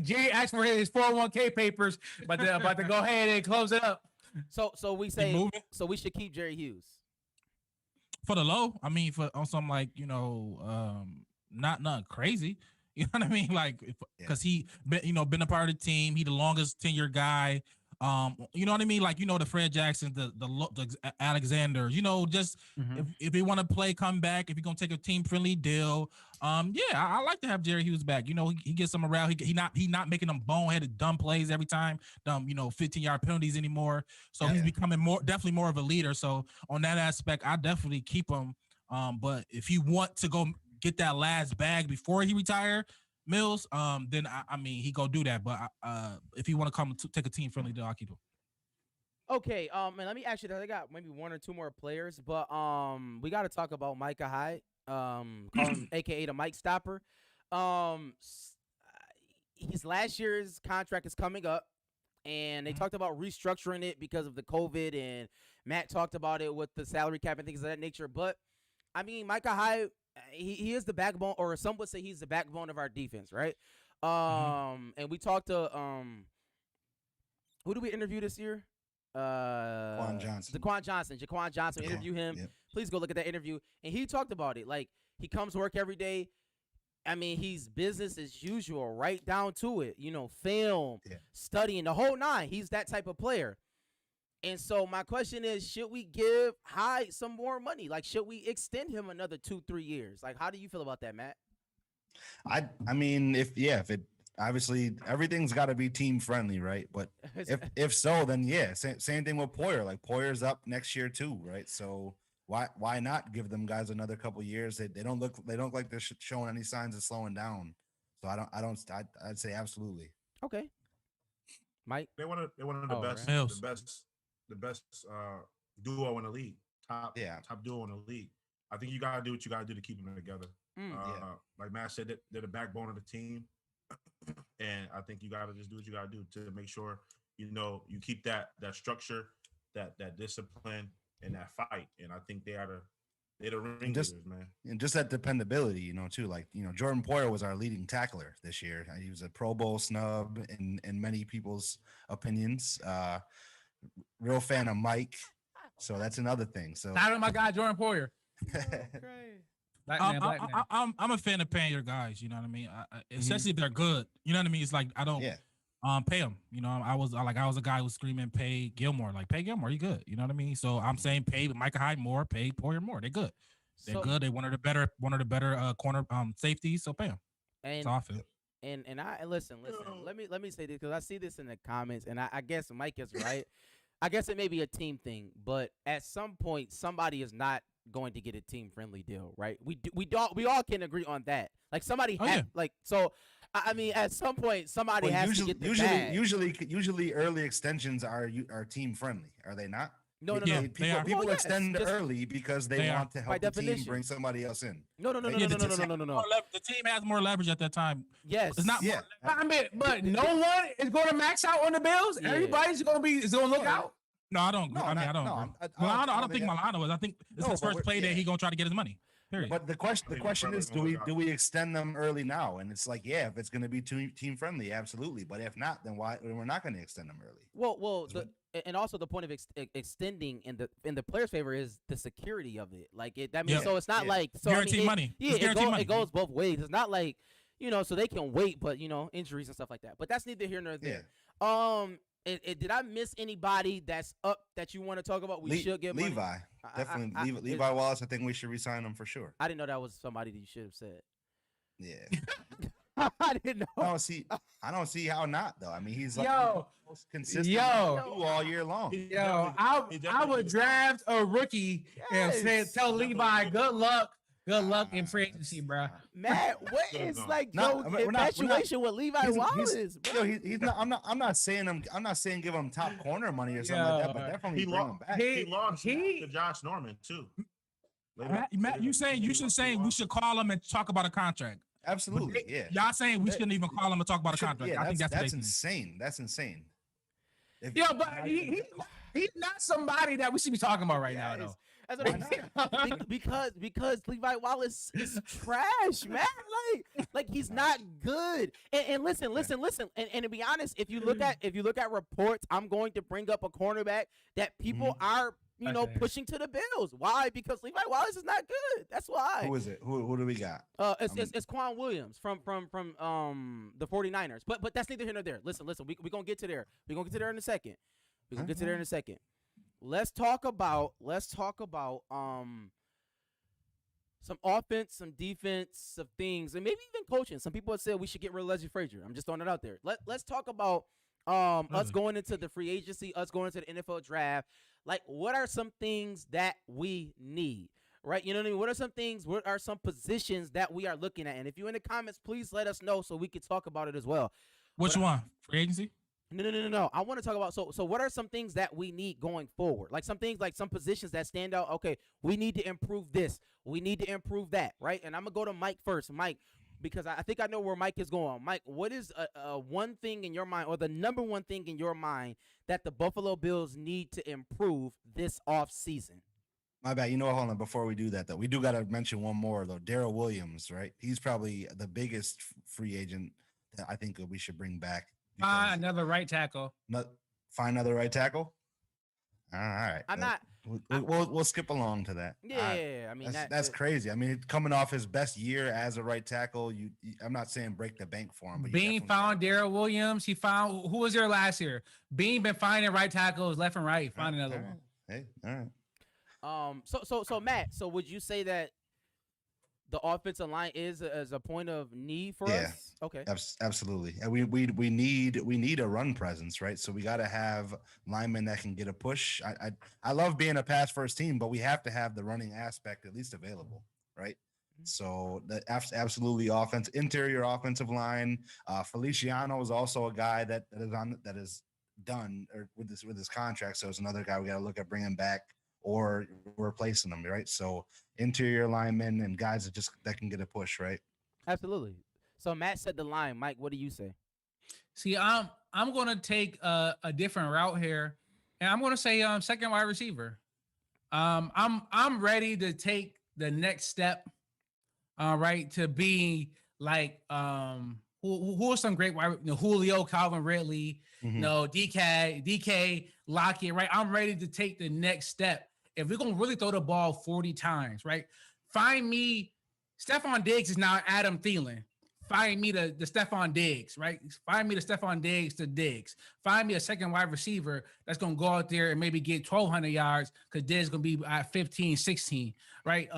Jerry asked for his 401k papers, but they're about to go ahead and close it up. So we should keep Jerry Hughes for the low. I mean, on something like, not crazy. You know what I mean? Like, because he been a part of the team. He the longest tenure guy. You know what I mean? Like, the Fred Jackson, the Alexander, just if they want to play, come back. If you're gonna take a team friendly deal, I like to have Jerry Hughes back. He gets them around. He not making them boneheaded dumb plays every time. 15-yard penalties anymore. So he's becoming definitely more of a leader. So on that aspect, I definitely keep him. But if you want to go get that last bag before he retire, Mills, then I mean he go do that. But if you want to come to take a team friendly deal, I'll keep him. Okay, and let me actually, I got maybe one or two more players, but we got to talk about Micah Hyde, call him AKA the Mike Stopper. His last year's contract is coming up, and they talked about restructuring it because of the COVID, and Matt talked about it with the salary cap and things of that nature. But I mean, Micah Hyde, he is the backbone, or some would say he's the backbone of our defense, right? And we talked to who did we interview this year? Jaquan Johnson. Jaquan Johnson. Interview him. Yep. Please go look at that interview. And he talked about it. Like, he comes to work every day. I mean, he's business as usual, right down to it. Film, studying, the whole nine. He's that type of player. And so my question is, should we give Hyde some more money? Like, should we extend him another 2-3 years? Like, how do you feel about that, Matt? I mean, if it obviously everything's got to be team friendly, right? But if so, then same thing with Poyer. Like, Poyer's up next year too, right? So why not give them guys another couple years? They don't look like they're showing any signs of slowing down. So I'd say absolutely. Okay, Mike. They one of the best, right. the best duo in the league. Top duo in the league. I think you gotta do what you gotta do to keep them together. Like Matt said, they're the backbone of the team, and I think you gotta just do what you gotta do to make sure you keep that structure, that discipline, and that fight. And I think they're the ringleaders, man. And just that dependability, too. Like, Jordan Poyer was our leading tackler this year. He was a Pro Bowl snub in many people's opinions. Real fan of Mike, so that's another thing. So not my guy Jordan Poyer. I'm a fan of paying your guys. You know what I mean? Especially if they're good. You know what I mean? It's like I don't pay them. I was a guy who was screaming, "Pay Gilmore!" Like, pay Gilmore, you good? You know what I mean? So I'm saying pay Micah Hyde more, pay Poyer more. They're good. They're good. They one of the better corner safeties. So pay them. And that's how I feel. And I listen. Let me say this, because I see this in the comments, and I guess Mike is right. I guess it may be a team thing, but at some point, somebody is not going to get a team friendly deal, right? We all can agree on that. Like, somebody so. I mean, at some point, somebody has to get the bag. Usually, early extensions are team friendly. Are they not? No. People extend early because they want to help the team bring somebody else in. No. The team has more leverage at that time. Yes. It's not. Yeah. I mean, but no one is going to max out on the Bills. Yeah. Everybody's going to look out. No, I don't. I don't think Milano is. I think it's his first play day. He's gonna try to get his money. Period. But the question is, do we extend them early now? And it's like, if it's going to be team friendly, absolutely. But if not, then why? We're not going to extend them early. Well, and also the point of extending in the player's favor is the security of it. Like, that means so it's not like guaranteed money. Yeah, it goes both ways. It's not like so they can wait, but injuries and stuff like that. But that's neither here nor there. Did I miss anybody that's up that you want to talk about? We should get Levi. money? Definitely Levi Wallace. I think we should resign him for sure. I didn't know that was somebody that you should have said. Yeah. I didn't know. I don't see how not, though. I mean, he's like most consistent all year long. I would draft a rookie and tell Levi, good luck in free agency, bro. Matt, what is your infatuation with Levi Wallace? He's not. I'm not saying give him top corner money or something like that, but definitely bring him back. He lost to Josh Norman too. Matt, you should we should call him and talk about a contract. Absolutely, yeah. Y'all saying we shouldn't even call him and talk about a contract. Yeah, I think that's insane. That's insane. But he's not somebody that we should be talking about right now, though. That's what I'm saying. because Levi Wallace is trash, man. Like he's not good. And listen. And to be honest, if you look at reports, I'm going to bring up a cornerback that people are Okay. pushing to the Bills. Why? Because Levi Wallace is not good. That's why. Who is it? Who do we got? It's Quan Williams from the 49ers. But that's neither here nor there. Listen. We gonna get to there. We gonna get to there in a second. Let's talk about some offense, some defense, some things, and maybe even coaching. Some people have said we should get rid of Leslie Frazier. I'm just throwing it out there. Let's talk about us going into the free agency, us going into the NFL draft. Like, what are some things that we need? Right? You know what I mean? What are some positions that we are looking at? And if you're in the comments, please let us know so we can talk about it as well. Which one? Free agency? No. I want to talk about so what are some things that we need going forward? Like some things, like some positions that stand out. Okay, we need to improve this. We need to improve that, right? And I'm gonna go to Mike first. Mike, because I think I know where Mike is going. Mike, what is one thing in your mind, or the number one thing in your mind, that the Buffalo Bills need to improve this offseason? My bad. Hold on. Before we do that, though, we do got to mention one more, though. Darrell Williams, right? He's probably the biggest free agent that I think we should bring back. Another right tackle. Find another right tackle. All right. I'm not. We'll skip along to that. Yeah, I mean that's crazy. I mean, coming off his best year as a right tackle, I'm not saying break the bank for him, but Bean found Darrell Williams. He found who was there last year. Bean been finding right tackles left and right. Find another one. Hey, all right. So Matt, so would you say that the offensive line is as a point of need for us? Okay. Absolutely. And we need a run presence, right? So we got to have linemen that can get a push. I love being a pass first team, but we have to have the running aspect at least available, right? Mm-hmm. So that absolutely interior offensive line. Feliciano is also a guy that is done or with his contract. So it's another guy we got to look at bringing back or replacing them, right? So interior linemen and guys that can get a push, right? Absolutely. So Matt said the line. Mike, what do you say? See, I'm gonna take a different route here, and I'm gonna say second wide receiver. I'm ready to take the next step, right, to be like who are some great wide, Julio, Calvin Ridley, DK, Lockett, right? I'm ready to take the next step. If we're going to really throw the ball 40 times, right? Find me, Stephon Diggs is now Adam Thielen. Find me the Stephon Diggs, right? Find me the Stephon Diggs to Diggs. Find me a second wide receiver that's going to go out there and maybe get 1,200 yards because Diggs is going to be at 15, 16, right?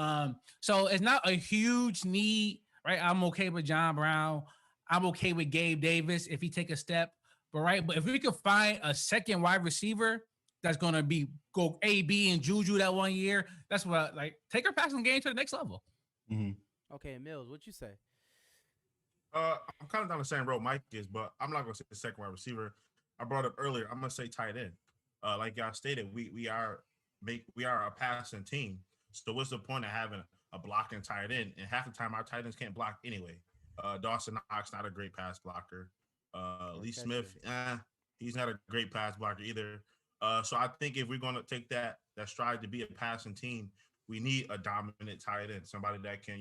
So it's not a huge need, right? I'm okay with John Brown. I'm okay with Gabe Davis if he take a step, but if we could find a second wide receiver that's going to go AB and Juju that 1 year, that's what take our passing game to the next level. Mm-hmm. Okay, Mills, what you say? I'm kind of down the same road Mike is, but I'm not going to say the second wide receiver. I brought up earlier. I'm going to say tight end. Like y'all stated, we are a passing team. So what's the point of having a blocking tight end? And half the time our tight ends can't block anyway. Dawson Knox, not a great pass blocker. Lee Smith, he's not a great pass blocker either. So I think if we're going to take that stride to be a passing team, we need a dominant tight end, somebody that can,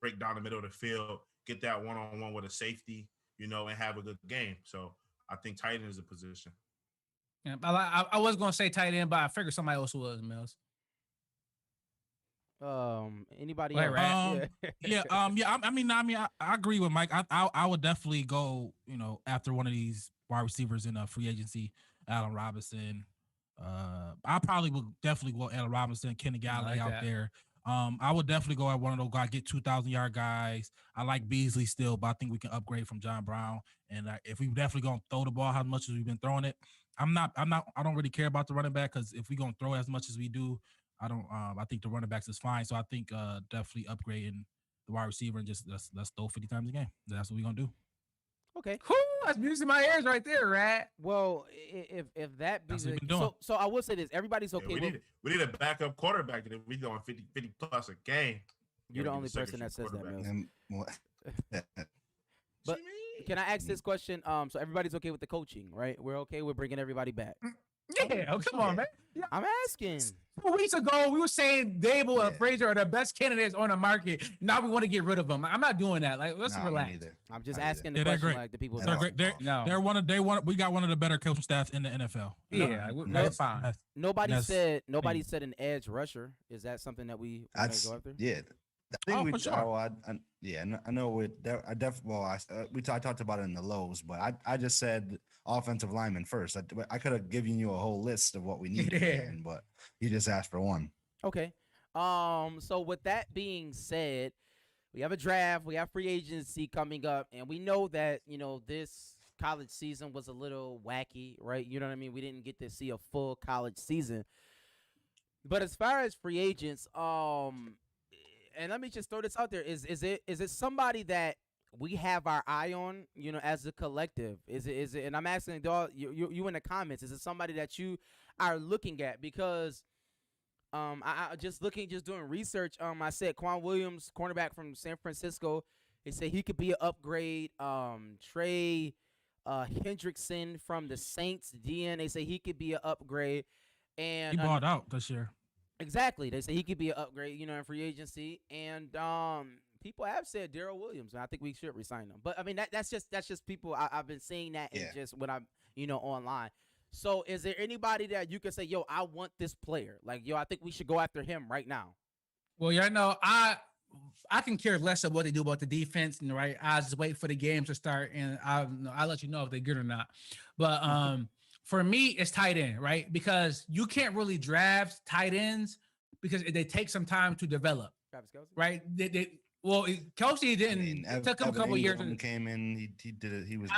break down the middle of the field, get that one-on-one with a safety, and have a good game. So I think tight end is a position. Yeah, I was going to say tight end, but I figured somebody else was, Mills. Anybody else? Right? I agree with Mike. I would definitely go, after one of these wide receivers in a free agency, Allen Robinson. I probably would definitely go Allen Robinson, Kenny Galladay out there. I would definitely go at one of those guys, get 2,000-yard guys. I like Beasley still, but I think we can upgrade from John Brown. And if we definitely gonna throw the ball how much as we've been throwing it, I don't really care about the running back because if we're gonna throw as much as we do, I think the running backs is fine. So I think definitely upgrading the wide receiver and just let's throw 50 times a game. That's what we're gonna do. Okay. Cool. That's music in my ears right there, Rat. Well, if that be That's what we've been doing. So I will say this: everybody's okay. Yeah, we need a backup quarterback, and if we going 50 plus a game. You're the only person that says that, Mills. But Can I ask this question? So everybody's okay with the coaching, right? We're okay with bringing everybody back. Yeah, oh, come on, man. Yeah. I'm asking. 2 weeks ago, we were saying Dable and Frazier are the best candidates on the market. Now we want to get rid of them. I'm not doing that. Like, let's relax. I'm just asking the Yeah, they're question great. like the people. They're great. They're one of we got one of the better coaching staffs in the NFL. Yeah, we're fine. Nobody said an edge rusher. Is that something that we want to go after? Yeah. I think for sure. I know it. I definitely. Well, I talked about it in the lows, but I just said offensive lineman first. I could have given you a whole list of what we need, but you just asked for one. Okay. So with that being said, we have a draft, we have free agency coming up, and we know that this college season was a little wacky, right? You know what I mean? We didn't get to see a full college season. But as far as free agents, and let me just throw this out there: is it somebody that we have our eye on, as a collective? Is it? And I'm asking you in the comments: is it somebody that you are looking at? Because I just doing research. I said Quan Williams, cornerback from San Francisco. They say he could be an upgrade. Trey Hendrickson from the Saints, DN. They say he could be an upgrade. And he bought out this year. Exactly. They say he could be an upgrade, in free agency. And people have said Darrell Williams, and I think we should resign him. But I mean that's just people I've been seeing that and just when I'm online. So is there anybody that you can say, yo, I want this player? Like, yo, I think we should go after him right now. Well, I can care less of what they do about the defense, and right, I just wait for the games to start, and I'll let you know if they're good or not. But for me, it's tight end, right? Because you can't really draft tight ends because they take some time to develop. Travis Kelce? Right? Kelce didn't. It took him a couple years. Came in, he did it. He was.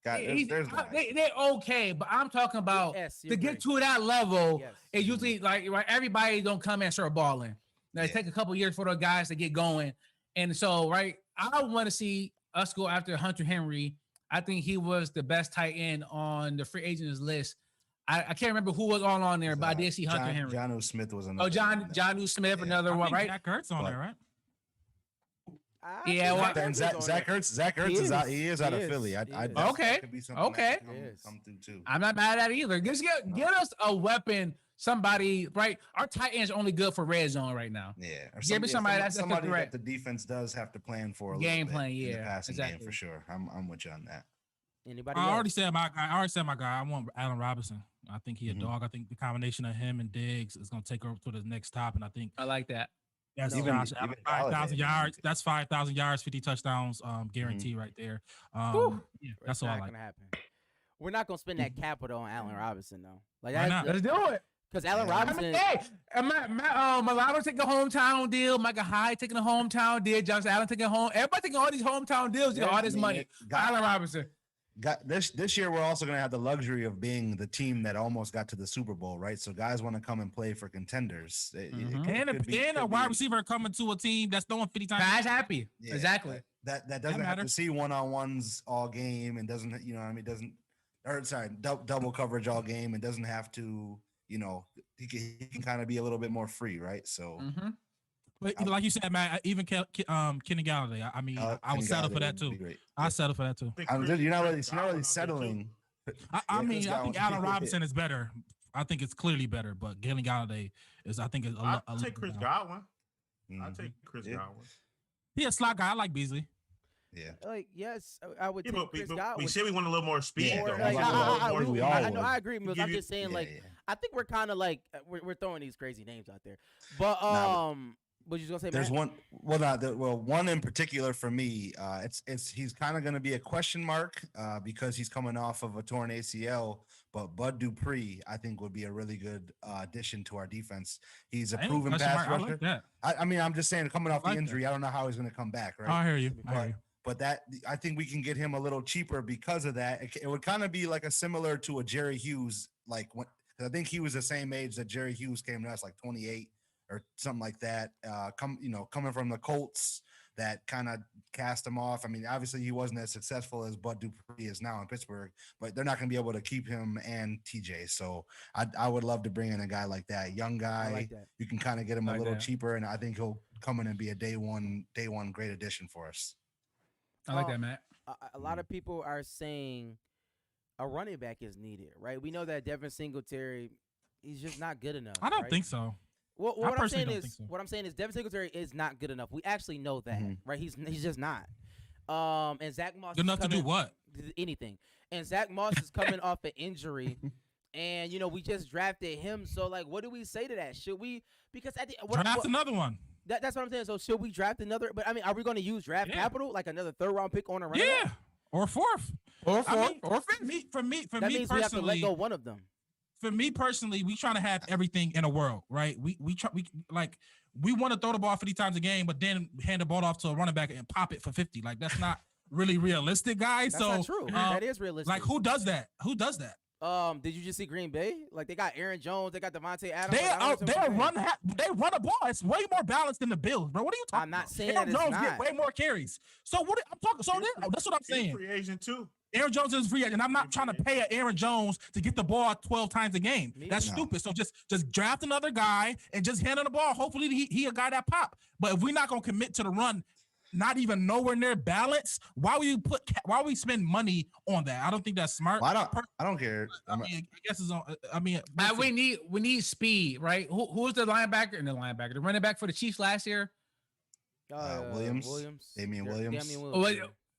They're okay, but I'm talking about to get to that level. It usually everybody don't come and start balling. Now, it take a couple years for the guys to get going, and so I want to see us go after Hunter Henry. I think he was the best tight end on the free agents list. I can't remember who was all on there, but I did see Hunter Henry. Jonnu Smith was another. Jonnu Smith, another one, right? Zach Ertz on there, right? Zach Ertz is out. He is out of Philly. Okay. Come through too. I'm not mad at it either. Just get us a weapon. Somebody, right? Our tight end is only good for red zone right now. Yeah. Give me somebody that the defense does have to plan for a game plan. In Yeah, the passing game for sure. I'm with you on that. Anybody? I already said my guy. I want Allen Robinson. I think he a dog. I think the combination of him and Diggs is going to take her to the next top, and I think I like that. That's Josh Allen, 5,000 yards. That's 5,000 yards, 50 touchdowns, guarantee right there. That's all I like. Happen. We're not gonna spend that capital on Allen Robinson though. Like, let's do it. Because Allen Robinson. Milano taking a hometown deal. Micah Hyde taking a hometown deal. Josh Allen taking a home. Everybody taking all these hometown deals. All this money. Allen Robinson. This year, we're also going to have the luxury of being the team that almost got to the Super Bowl, right? So guys want to come and play for contenders. And a wide receiver coming to a team that's throwing 50 times. Guys happy. Yeah, exactly. That doesn't have to see one-on-ones all game and doesn't, double coverage all game and doesn't have to, he can kind of be a little bit more free, right? So. But like you said, man, even Kenny Galladay. I mean, I would settle for that too. I settle for that too. You're not really settling. I think Allen Robinson is better. I think it's clearly better, but Kenny Galladay is. I think is. I'll take Chris Godwin. I'll take Chris Godwin. He a slot guy. I like Beasley. Yeah. Yes, I would take Chris Godwin. We said we want a little more speed. Though. I agree. I'm just saying, I think we're kind of like we're throwing these crazy names out there, but what you gonna say? There's Matt? One in particular for me. He's kind of going to be a question mark because he's coming off of a torn ACL. But Bud Dupree, I think, would be a really good addition to our defense. He's a proven pass rusher. I mean, I'm just saying, coming off the injury, I don't know how he's going to come back. Right? I hear you. But I think we can get him a little cheaper because of that. It would kind of be like similar to a Jerry Hughes, because I think he was the same age that Jerry Hughes came to us, like 28. Or something like that. Coming from the Colts, that kind of cast him off. I mean, obviously he wasn't as successful as Bud Dupree is now in Pittsburgh, but they're not going to be able to keep him and TJ. So I would love to bring in a guy like that, young guy. Like that. You can kind of get him a little cheaper, and I think he'll come in and be a day one great addition for us. I like that, Matt. A lot of people are saying a running back is needed, right? We know that Devin Singletary, he's just not good enough. I don't right? think so. Well, I what I'm personally saying don't is, think so. what I'm saying is, Devin Singletary is not good enough. We actually know that, Mhm. right? He's just not. And Zach Moss Good enough to do what? anything. And Zach Moss is coming off an injury, and we just drafted him. So like, what do we say to that? Should we? Because at the Draft another one. that's what I'm saying. So should we draft another? But I mean, are we going to use draft Yeah. capital like another third round pick on a running Yeah, back? or fourth, Or I fourth, mean, or fifth. for me That means we have to let personally, go one of them. for me personally, we trying to have everything in a world, right? We want to throw the ball 50 times a game, but then hand the ball off to a running back and pop it for 50. Like that's not really realistic, guys. That's not true. That is realistic. Like who does that? Who does that? Did you just see Green Bay? Like they got Aaron Jones, they got Devontae Adams. They like, I don't know they run a ball. It's way more balanced than the Bills, bro. What are you talking I'm not about? saying Aaron that it's Jones get not. way more carries. So what I'm talking? So that's what I'm He's a saying. free agent too. Aaron Jones is free agent, and I'm not trying to pay Aaron Jones to get the ball 12 times a game. Me That's either. stupid. So just draft another guy and just hand him the ball. Hopefully he a guy that pop. But if we're not gonna commit to the run, not even nowhere near balance, why we spend money on that? I don't think that's smart. Well, I don't care. I mean, I guess it's on. I mean, Man, we need speed, right? Who's the linebacker and the running back for the Chiefs last year? Williams. Damian Williams.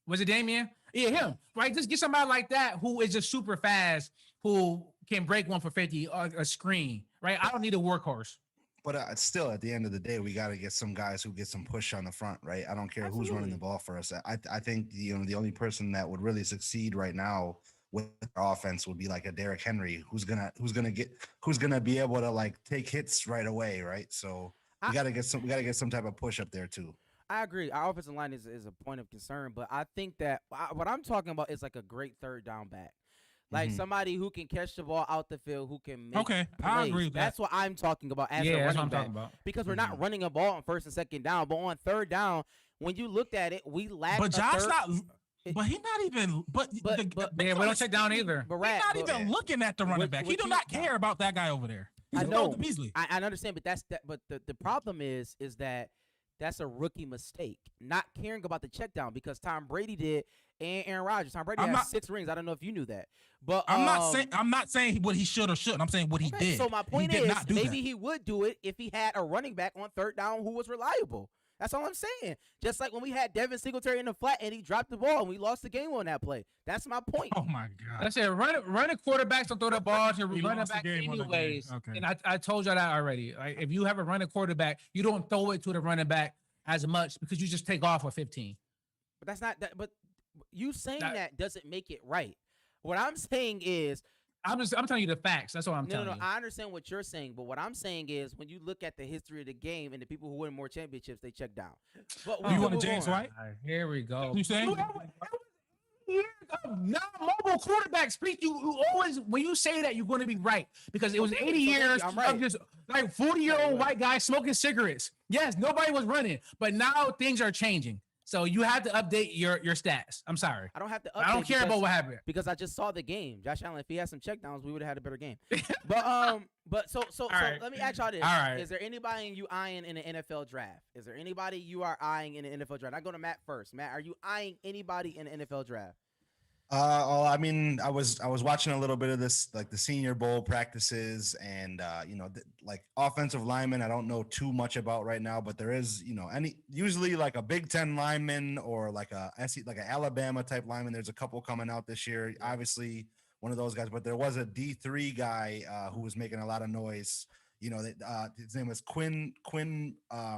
Was it Damian? Yeah, him. Right, just get somebody like that who is just super fast, who can break one for 50 or a screen. Right, I don't need a workhorse. But still, at the end of the day, we got to get some guys who get some push on the front, right? I don't care who's running the ball for us. I think the only person that would really succeed right now with our offense would be like a Derrick Henry, who's gonna be able to like take hits right away, right? So we got to get some type of push up there too. I agree. Our offensive line is a point of concern, but I think that what I'm talking about is like a great third down back. Like somebody who can catch the ball out the field, who can make Okay, plays. I agree with that. That's what I'm talking about as a Yeah, that's what running I'm back. talking about. Because we're not running a ball on first and second down, but on third down, when you looked at it, we lack. But Josh third, not. But he not even. But Yeah, we don't check down either. But He's Rat, not but even looking at the running What- back. He what do you- not care about that guy over there. He's I know. Beasley. I understand, but but the problem is that that's a rookie mistake, not caring about the check down because Tom Brady did and Aaron Rodgers. Tom Brady has 6 rings. I don't know if you knew that, but I'm not saying what he should or shouldn't. I'm saying what he okay, did. So my point he did is, not do maybe that. he would do it if he had a running back on third down who was reliable. That's all I'm saying. Just like when we had Devin Singletary in the flat and he dropped the ball and we lost the game on that play. That's my point. Oh my god. I said running quarterbacks don't throw the ball to We running lost the back game on the game. anyways. Okay. And I told y'all that already. Like if you have a running quarterback, you don't throw it to the running back as much because you just take off with 15. But that's not that. But you saying That- that doesn't make it right. What I'm saying is, I'm telling you the facts. That's what I'm telling you. I understand what you're saying, but what I'm saying is, when you look at the history of the game and the people who win more championships, they check down. But we You can want a move James on. White? All right, here we go. You saying? Years of non-mobile quarterbacks. Please, you always when you say that you're going to be right because it was Okay, 80 so years I'm right. of just like 40-year-old white guys smoking cigarettes. Yes, nobody was running, but now things are changing. So you have to update your stats. I'm sorry. I don't have to. I don't care about what happened. because I just saw the game. Josh Allen, if he had some checkdowns, we would have had a better game. But so right. let me ask y'all this: All right. Is there anybody you eyeing in the NFL draft? Is there anybody you are eyeing in the NFL draft? I go to Matt first. Matt, are you eyeing anybody in the NFL draft? I mean, I was watching a little bit of this, like the Senior Bowl practices, and like offensive linemen. I don't know too much about right now, but there is, usually like a Big Ten lineman or like an Alabama type lineman. There's a couple coming out this year. Obviously, one of those guys, but there was a D3 guy who was making a lot of noise. His name was Quinn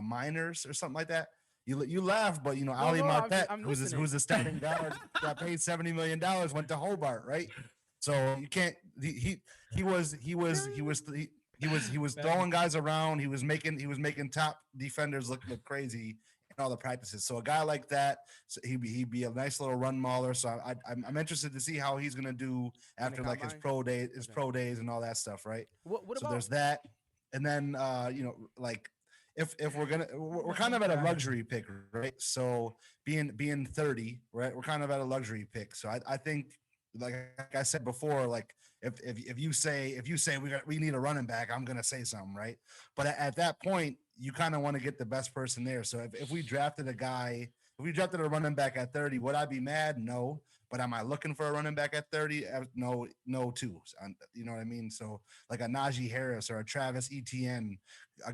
Miners or something like that. You laugh, but Ali Marpet, I'm who's a stepping guard, got paid $70 million, went to Hobart, right? So you can't. He was throwing guys around. He was making top defenders look crazy in all the practices. So a guy like that, so he'd be a nice little run mauler. So I'm interested to see how he's gonna do after like his combine? pro days and all that stuff, right? What So about there's that, and then like. If we're kind of at a luxury pick, right? So being 30, right? We're kind of at a luxury pick. So I think, like I said before, like if you say we need a running back, I'm gonna say something, right? But at that point, you kind of want to get the best person there. So if we drafted a guy If we drafted a running back at 30, would I be mad? No. But am I looking for a running back at 30? No, too. You know what I mean? So like a Najee Harris or a Travis Etienne,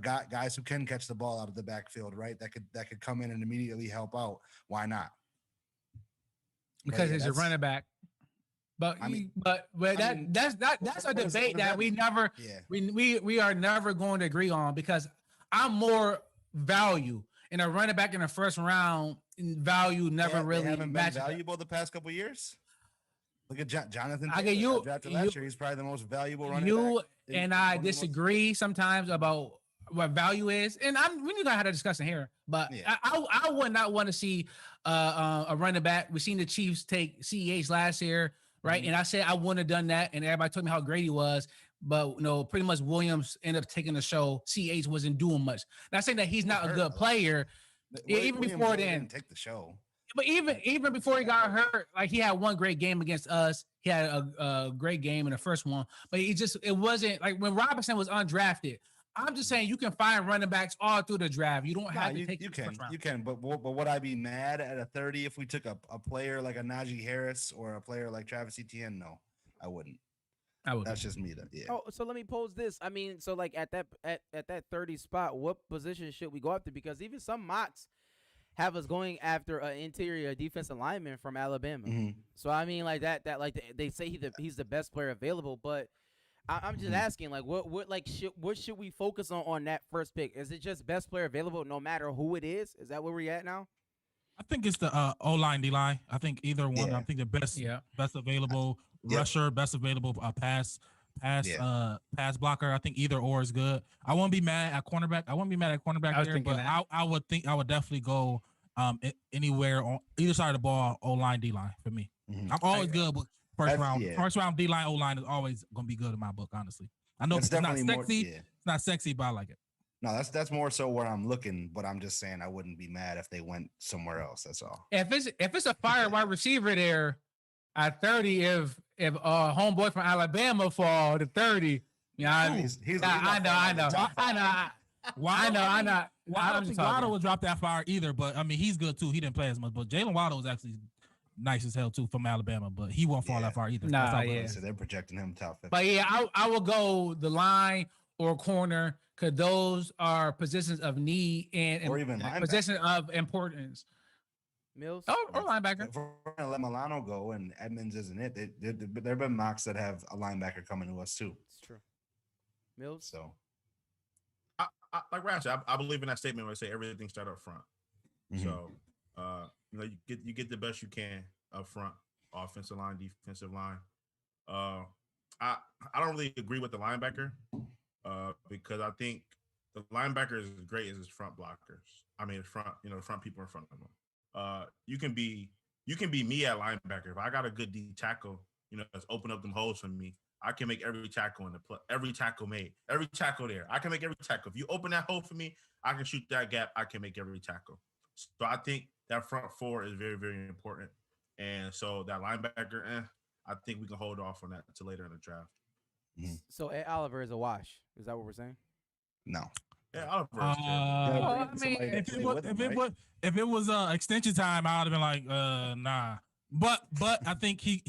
guys who can catch the ball out of the backfield, right? That could come in and immediately help out. Why not? Because he's a running back. But that's a debate that we never we are never going to agree on, because I'm more value in a running back in the first round. Value never really haven't been valuable the past couple of years. Look at Jonathan. I get you. Drafted last year. He's probably the most valuable running back. You and I disagree sometimes about what value is, and we need to have a discussion here. But I would not want to see a running back. We've seen the Chiefs take CEH last year, right? Mm-hmm. And I said I wouldn't have done that, and everybody told me how great he was. But pretty much Williams ended up taking the show. CEH wasn't doing much. Not saying that he's not a good player. Even before then, didn't take the show. But even before he got hurt, like he had one great game against us. He had a great game in the first one, but it wasn't like when Robinson was undrafted. I'm just saying you can find running backs all through the draft. You don't have to take. You can. But would I be mad at a 30 if we took a player like a Najee Harris or a player like Travis Etienne? No, I wouldn't. That's just me. Yeah. Oh, so let me pose this. I mean, so like at that 30 spot, what position should we go after? Because even some mocks have us going after an interior defensive lineman from Alabama. Mm-hmm. So I mean, like that like they say he's the best player available, but I'm just asking, like, what should we focus on that first pick? Is it just best player available no matter who it is? Is that where we're at now? I think it's the O-line, D-line. I think either one. Yeah. I think the best available rusher, best available pass blocker. I think either or is good. I won't be mad at cornerback. There, but I would definitely go anywhere on either side of the ball, O-line, D-line for me. Mm-hmm. I'm always good with first round D-line, O-line is always gonna be good in my book, honestly. I know it's not sexy. It's not sexy, but I like it. No, that's more so where I'm looking, but I'm just saying I wouldn't be mad if they went somewhere else. That's all. If it's a fire wide receiver there at 30, if homeboy from Alabama fall to 30, I know. I don't think Waddle would drop that fire either, but I mean he's good too. He didn't play as much, but Jalen Waddle was actually nice as hell too from Alabama, but he won't fall that far either. So they're projecting him top 50. But I will go the line or corner, because those are positions of need and or even positions of importance. Mills or linebacker. If we're gonna let Milano go and Edmonds isn't it, there have been mocks that have a linebacker coming to us too. It's true. Mills. So I like Ratchet. I believe in that statement where I say everything starts up front. Mm-hmm. So you get the best you can up front, offensive line, defensive line. I don't really agree with the linebacker because I think the linebacker is as great as his front blockers. I mean, the front people in front of them. You can be me at linebacker. If I got a good D tackle, that's open up them holes for me. I can make every tackle in the play, every tackle made, every tackle there. I can make every tackle. If you open that hole for me, I can shoot that gap. I can make every tackle. So I think that front four is very, very important. And so that linebacker, I think we can hold off on that until later in the draft. Mm-hmm. So Ed Oliver is a wash. Is that what we're saying? No. Yeah, Oliver. I mean, if it was extension time, I would have been like, nah. But I think he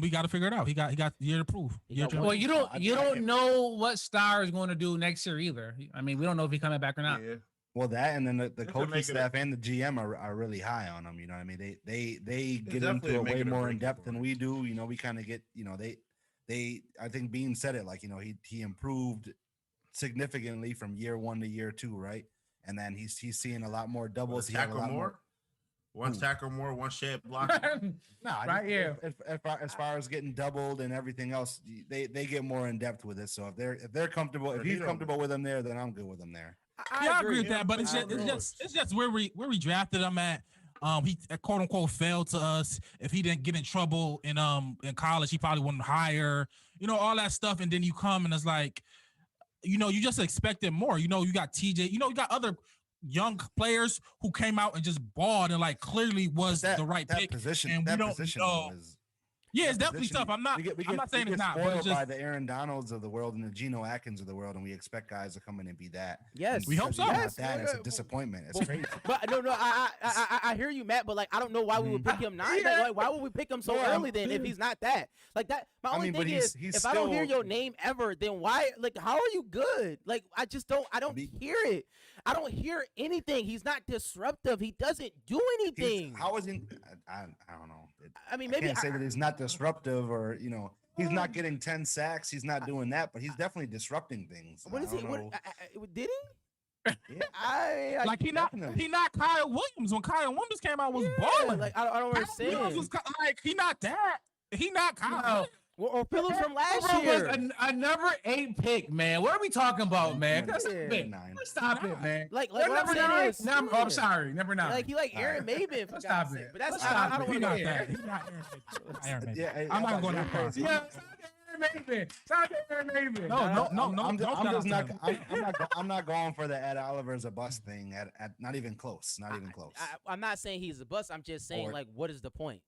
we got to figure it out. He got year to prove. Well, you don't know what Star is going to do next year either. I mean, we don't know if he's coming back or not. Yeah. Well, that and then the coaching staff and the GM are really high on him. You know what I mean? They get into it way more in depth than we do. We kind of get, they I think Bean said it, like, he improved significantly from year 1 to year 2, right? And then he's seeing a lot more doubles. He tackle more. One tackle more, one shed block. No, right here. As far as getting doubled and everything else, they get more in depth with it. So if they're comfortable, if he's comfortable with them there, then I'm good with them there. I agree with that, but it's just where we drafted him at. He quote unquote failed to us. If he didn't get in trouble in college, he probably wouldn't hire. All that stuff, and then you come and it's like, you just expected more. You got TJ. You got other young players who came out and just balled and like clearly was the right pick. Position, and we don't position know. Yeah, it's that definitely position, tough. I'm not saying we it's get not, but spoiled it's just by the Aaron Donalds of the world and the Geno Atkins of the world, and we expect guys to come in and be that. Yes. And We hope because so. he's Yes. Not that, it's a disappointment. It's crazy. But no, I hear you, Matt. But like, I don't know why we would pick him nine. Like, why would we pick him so early then if he's not that? Like that. My only thing is, if I don't hear your name ever, then why? Like, how are you good? Like, I just don't. I don't hear it. I don't hear anything. He's not disruptive. He doesn't do anything. How is he? I don't know. I mean, I maybe can't say that he's not disruptive, or he's not getting 10 sacks. He's not doing that, but he's definitely disrupting things. What is he? Did he? Yeah. like he not Kyle Williams. When Kyle Williams came out was balling. Like I don't understand. Kyle Williams was like he not that. He not Kyle. Or Phillips from last Bro, year. was a number 8 pick, man. What are we talking about, man? Let's stop it, man. Like What, what I'm number saying 9? is, No, I'm sorry, number 9. like he like Aaron Maven. For Let's God's stop sake. it. But that's Let's I stop don't it. want He to not go that. there. He not Aaron Maven. Yeah, I'm not going that far. Yeah, shout out to Aaron Maven. No. I'm not going for the Ed Oliver's a bust thing. At not even close. Not even close. I'm not saying he's a bust. I'm just saying, like, what is the point?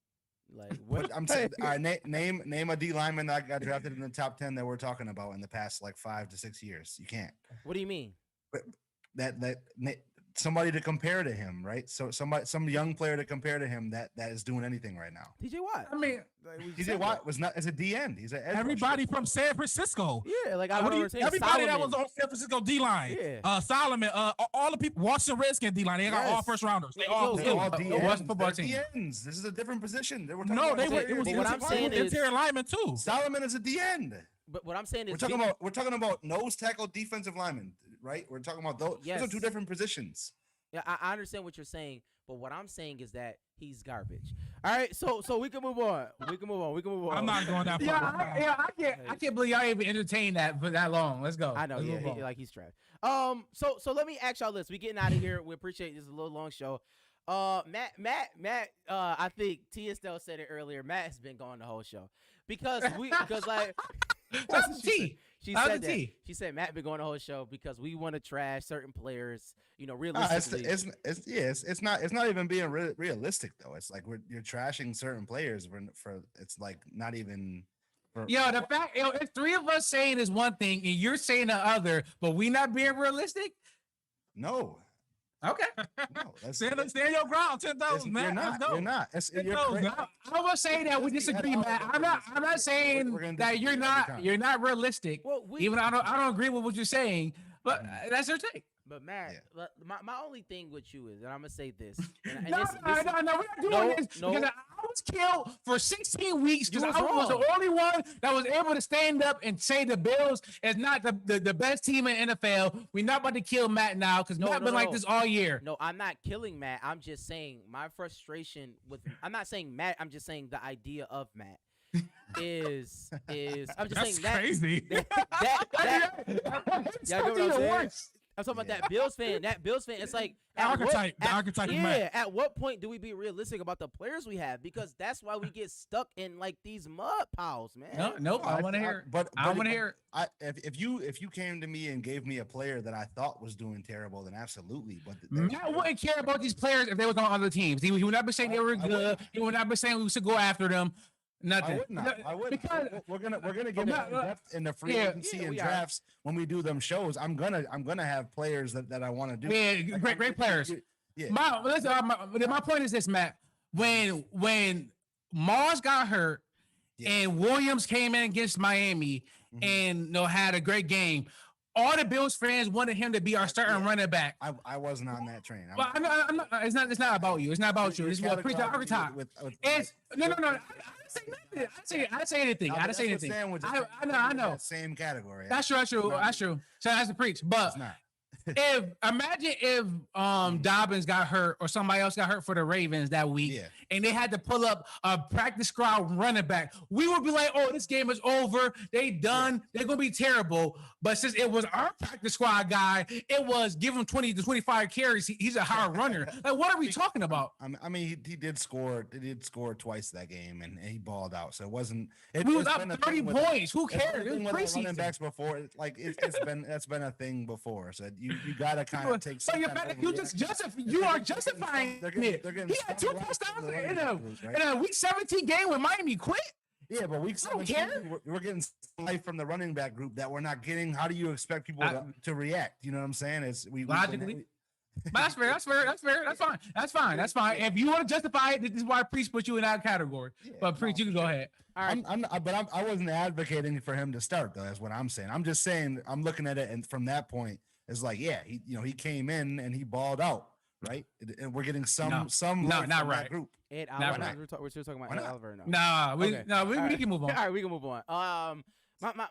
Like, But I'm saying, all right, name a D lineman that got drafted in the top 10 that we're talking about in the past like 5 to 6 years. You can't. What do you mean? Somebody to compare to him, right? So some young player to compare to him that is doing anything right now. TJ Watt. I mean, TJ Watt was not as a D end. He's an edge Everybody from San Francisco. Yeah, like I don't understand. Everybody that was on San Francisco D line. Yeah. Solomon. All the people. Washington Redskin D line. They got all first rounders. They all They're all good. D What's ends. football They're team? D ends. This is a different position. They were talking No, about they were. interior It was But what I'm saying is- interior lineman too. Solomon is a D end. But what I'm saying is, We're talking about nose tackle defensive lineman, right? We're talking about those. Yes. Those are two different positions. Yeah, I understand what you're saying, but what I'm saying is that he's garbage. All right, so we can move on. We can move on. I'm not going that far. I can't believe y'all even entertained that for that long. Let's go. I know, Let's yeah, move on. like he's trash. So let me ask y'all this. We getting out of here. We appreciate this is a little long show. Matt. I think T. Estelle said it earlier. Matt has been gone the whole show because like. That's the T. She That's said the that. T. She said Matt been going the whole show because we want to trash certain players. Realistically. It's not even being realistic though. It's like you're trashing certain players for it's like not even. The fact, if 3 of us saying is one thing and you're saying the other, but we not being realistic. No. Okay. No, Stand your ground. 10,000, man. You're not. I was saying that we disagree, Matt. I'm not saying that you're not realistic. Well, even I don't agree with what you're saying, but that's their take. But Matt, my only thing with you is, and I'm gonna say this. And No, we're not doing this because I was killed for 16 weeks because I was the only one that was able to stand up and say the Bills is not the best team in NFL. We're not about to kill Matt now because Matt been like this all year. No, I'm not killing Matt. I'm just saying my frustration with. I'm not saying Matt. I'm just saying the idea of Matt. is I'm just That's saying that crazy. that y'all get what I'm saying? I'm talking about that Bills fan. That Bills fan. It's like the archetype of Matt. Yeah. At what point do we be realistic about the players we have? Because that's why we get stuck in like these mud piles, man. Nope. I want to hear. But I want to hear. If you came to me and gave me a player that I thought was doing terrible, then absolutely. But Matt wouldn't care about these players if they was on other teams. He would not be saying they were good. He would not be saying we should go after them. Nothing. I would not. Because we're gonna get depth in the free agency and drafts when we do them shows. I'm gonna have players that I want to do. Yeah, great players. Yeah. My point is this, Matt. When Mars got hurt and Williams came in against Miami and had a great game, all the Bills fans wanted him to be our starting running back. I wasn't on that train. But I'm not. It's not about you. It's not about you. It's about preach the archetype. No. I didn't say anything. I didn't say anything. I know. Same category. That's true. So that's the preach. But imagine if Dobbins got hurt or somebody else got hurt for the Ravens that week, and they had to pull up a practice squad running back, we would be like, "Oh, this game is over. They done. They're gonna be terrible." But since it was our practice squad guy, it was give him 20 to 25 carries. He's a hard runner. Like, what are we talking about? I mean, he did score. He did score twice that game, and he balled out. So it wasn't. We was up 30 points. Who cares? It was running backs before. That's been a thing before. So you gotta kind of take. So you are justifying it. He had 2 touchdowns in a week 17 game when Miami quit. Yeah, but week I don't 17, care. we're getting life from the running back group that we're not getting. How do you expect people to react? You know what I'm saying? It's Logically. But that's fair. That's fair. That's fair. That's fine. That's fine. That's fine. If you want to justify it, this is why Preach put you in that category. Yeah, But Preach, you can go ahead. All right. I wasn't advocating for him to start though. That's what I'm saying. I'm just saying I'm looking at it, and from that point, it's like, yeah, he came in and he balled out, right? And we're getting some No, not not right right. group. Ed Not Oliver. right. We're still talking about Why Ed not? Oliver. No. Nah, we Okay. no, we, All we right. can move on. All right, we can move on.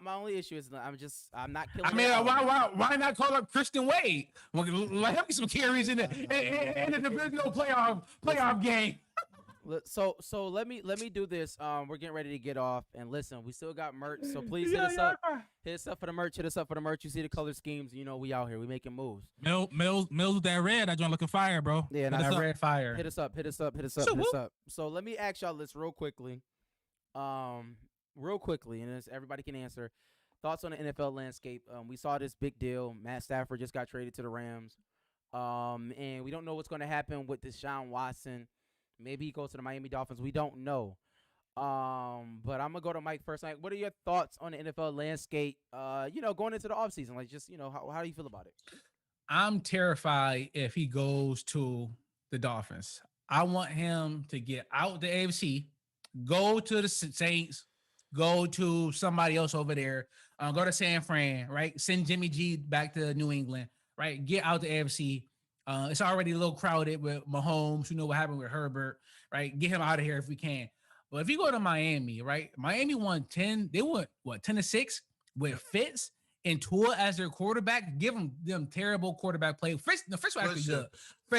My only issue is I'm not killing. I mean, Ed Oliver. why not call up Christian Wade? Let him get some carries in the divisional playoff game. So let me do this. We're getting ready to get off, and listen, we still got merch, so please hit us up. Hit us up for the merch. Hit us up for the merch. You see the color schemes. You know we out here. We making moves. Mills with that red. I joint looking fire, bro. Yeah, Hit and us up. Red fire. Hit us up. Hit us up. Hit us up. Hit us up. So let me ask y'all this real quickly. Real quickly, and everybody can answer. Thoughts on the NFL landscape? We saw this big deal. Matt Stafford just got traded to the Rams. And we don't know what's going to happen with Deshaun Watson. Maybe he goes to the Miami Dolphins. We don't know. But I'm gonna go to Mike first. Mike, what are your thoughts on the NFL landscape? Going into the offseason, like just how do you feel about it? I'm terrified if he goes to the Dolphins. I want him to get out the AFC, go to the Saints, go to somebody else over there, go to San Fran, right? Send Jimmy G back to New England, right? Get out the AFC. It's already a little crowded with Mahomes. You know what happened with Herbert, right? Get him out of here if we can. But if you go to Miami, right? Miami won 10. They won 10-6 with Fitz and Tua as their quarterback. Give them terrible quarterback play. Fitz was actually good.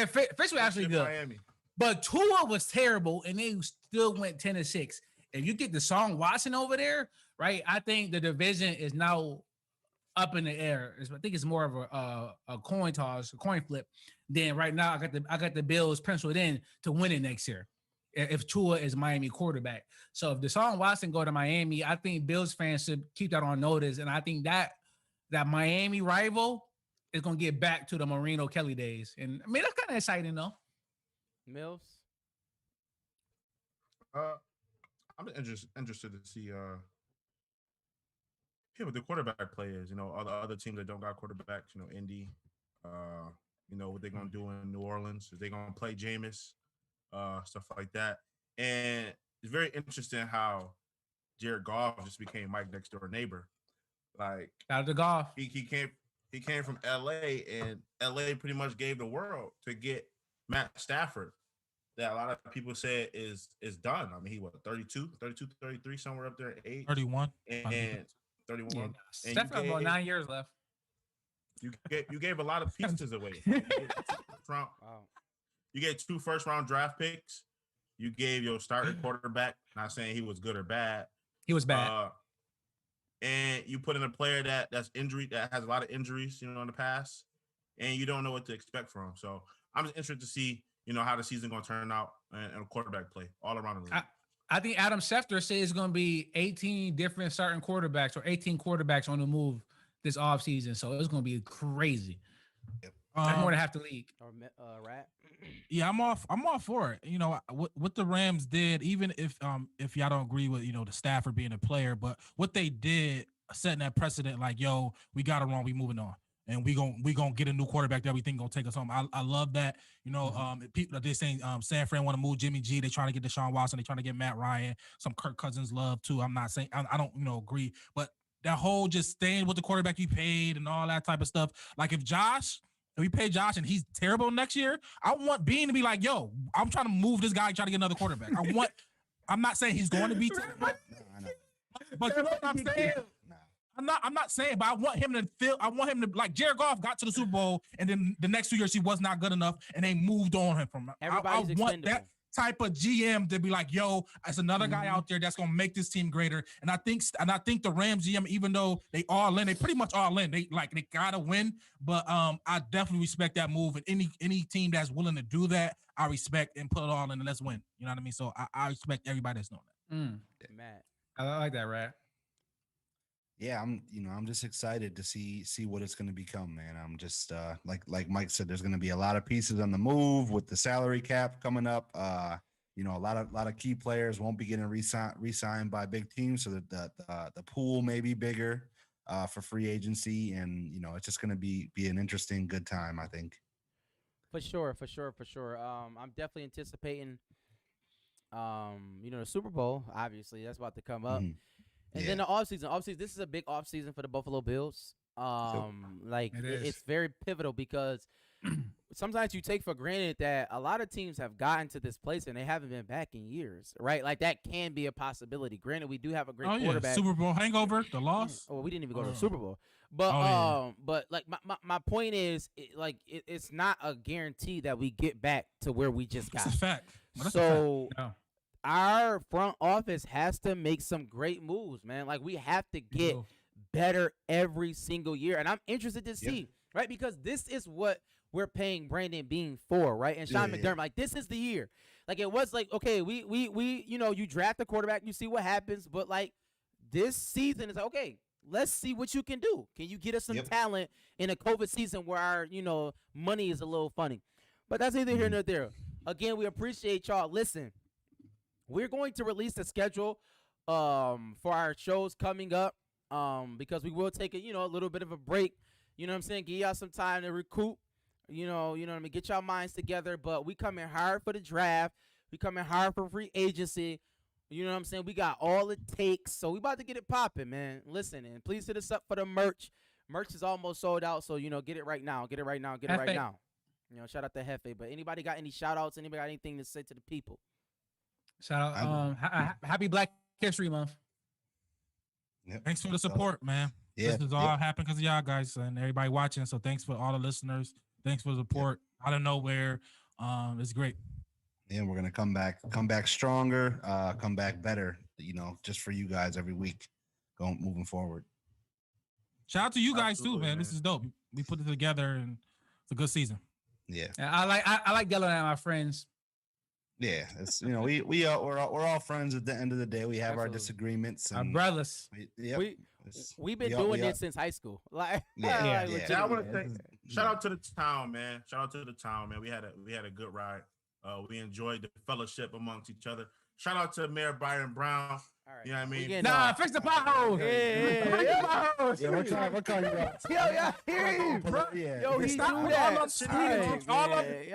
Fitz was actually good. Miami. But Tua was terrible, and they still went 10-6. If you get Deshaun Watson over there, right? I think the division is now up in the air. I think it's more of a coin toss, a coin flip. Then right now, I got the Bills penciled in to win it next year if Tua is Miami quarterback. So if Deshaun Watson go to Miami, I think Bills fans should keep that on notice, and I think that Miami rival is gonna get back to the Marino Kelly days. And I mean that's kind of exciting though. Mills. I'm interested to see what the quarterback play is. All the other teams that don't got quarterbacks. Indy. What they're gonna do in New Orleans. Is they gonna play Jameis, stuff like that. And it's very interesting how Jared Goff just became Mike next door neighbor. Like Out of the golf. he came from LA, and LA pretty much gave the world to get Matt Stafford. That a lot of people said is done. I mean, he was 32, 33, somewhere up there at age. 31. And 31. Yeah, And Steph about 9 years left. You gave a lot of pieces away. Wow. You get 2 first-round draft picks. You gave your starting quarterback. Not saying he was good or bad. He was bad. And you put in a player that's injury that has a lot of injuries, in the past, and you don't know what to expect from him. So I'm just interested to see, how the season going to turn out and quarterback play all around the league. I think Adam Schefter says it's going to be 18 different starting quarterbacks or 18 quarterbacks on the move this offseason. So it's going to be crazy. That's more than half the league. Or Rat. Yeah, I'm all for it. What the Rams did, even if y'all don't agree with the Stafford being a player, but what they did, setting that precedent, like, yo, we got it wrong, we moving on, and we gonna get a new quarterback that we think gonna take us home. I love that. People they saying San Fran want to move Jimmy G, they trying to get Deshaun Watson, they trying to get Matt Ryan, some Kirk Cousins love too. I'm not saying I don't agree, but that whole just staying with the quarterback you paid and all that type of stuff. Like if we pay Josh and he's terrible next year, I want Bean to be like, yo, I'm trying to move this guy, try to get another quarterback. I'm not saying he's going to be terrible, but you know what I'm saying? I'm not saying, but I want him to like Jared Goff got to the Super Bowl and then the next 2 years he was not good enough and they moved on him from. Everybody's I want expendable. that type of GM to be like, yo, it's another guy out there that's gonna make this team greater. And I think the Rams GM, even though they pretty much all in, they gotta win. But I definitely respect that move. And any team that's willing to do that, I respect and put it all in and let's win. You know what I mean? So I respect everybody that's doing that. Matt. I like that, Rat. Yeah, I'm just excited to see what it's going to become, man. I'm just like Mike said, there's going to be a lot of pieces on the move with the salary cap coming up. You know, a lot of key players won't be getting re-signed by big teams, so that the pool may be bigger for free agency, and you know, it's just going to be an interesting, good time, I think. For sure. I'm definitely anticipating, the Super Bowl. Obviously, that's about to come up, Mhm. and Yeah. then the offseason. Offseason. This is a big offseason for the Buffalo Bills. Like It is. it's very pivotal because sometimes you take for granted that a lot of teams have gotten to this place and they haven't been back in years, right? Like that can be a possibility. Granted, we do have a great quarterback. Super Bowl hangover, the loss. Oh, we didn't even go to the Super Bowl. But but like my point is, it's not a guarantee that we get back to where we just got. That's a fact. That's a So fact. No. our front office has to make some great moves, man. Like we have to get better every single year, and I'm interested to see, right? Because this is what we're paying Brandon Beane for, right? And Sean McDermott, like this is the year. Like it was like, okay, we you draft a quarterback, you see what happens, but like this season is like, okay, let's see what you can do. Can you get us some talent in a COVID season where our money is a little funny? But that's neither here nor there. Again, we appreciate y'all. Listen, we're going to release the schedule for our shows coming up because we will take a little bit of a break. You know what I'm saying? Give y'all some time to recoup. You know what I mean? Get y'all minds together. But we coming hard for the draft. We coming hard for free agency. You know what I'm saying? We got all it takes. So we about to get it popping, man. Listen, and please hit us up for the merch. Merch is almost sold out. So, get it right now. Get it right now. Get it right now. Shout out to Hefe. But anybody got any shout outs? Anybody got anything to say to the people? Shout out. Happy Black History Month. Thanks for the support, man. This is all happened because of y'all guys and everybody watching. So thanks for all the listeners. Thanks for the support. Out of nowhere. It's great. And we're gonna come back stronger, come back better, just for you guys every week, moving forward. Shout out to you guys too, man. This is dope. We put it together and it's a good season. Yeah. I like yelling at my friends. Yeah, it's we're all friends at the end of the day. We have our disagreements and our brothers. We've been doing this since high school. Like I want to say shout out to the town, man. Shout out to the town, man. We had a good ride. We enjoyed the fellowship amongst each other. Shout out to Mayor Byron Brown. All right. You know what I mean? Nah, fix the potholes. Yeah, we're calling you out. Yo, hear you, bro. Yo, he stop do that.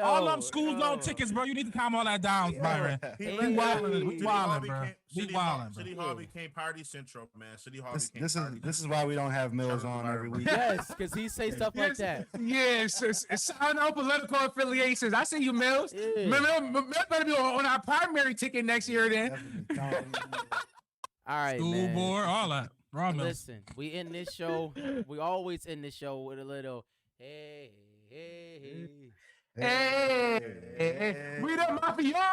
All them school zone tickets, bro. You need to calm all that down, Byron. We wildin', bro. We wildin'. City Hall became Party Central, man. City Hall became This is why we don't have Mills on every week. Yes, because he say stuff like that. Yes, it's no political affiliations. I see you, Mills. Mills better be on our primary ticket next year, then. All right, School man. board, all that. Listen, we end this show. We always end this show with a little hey. Hey, we the mafia.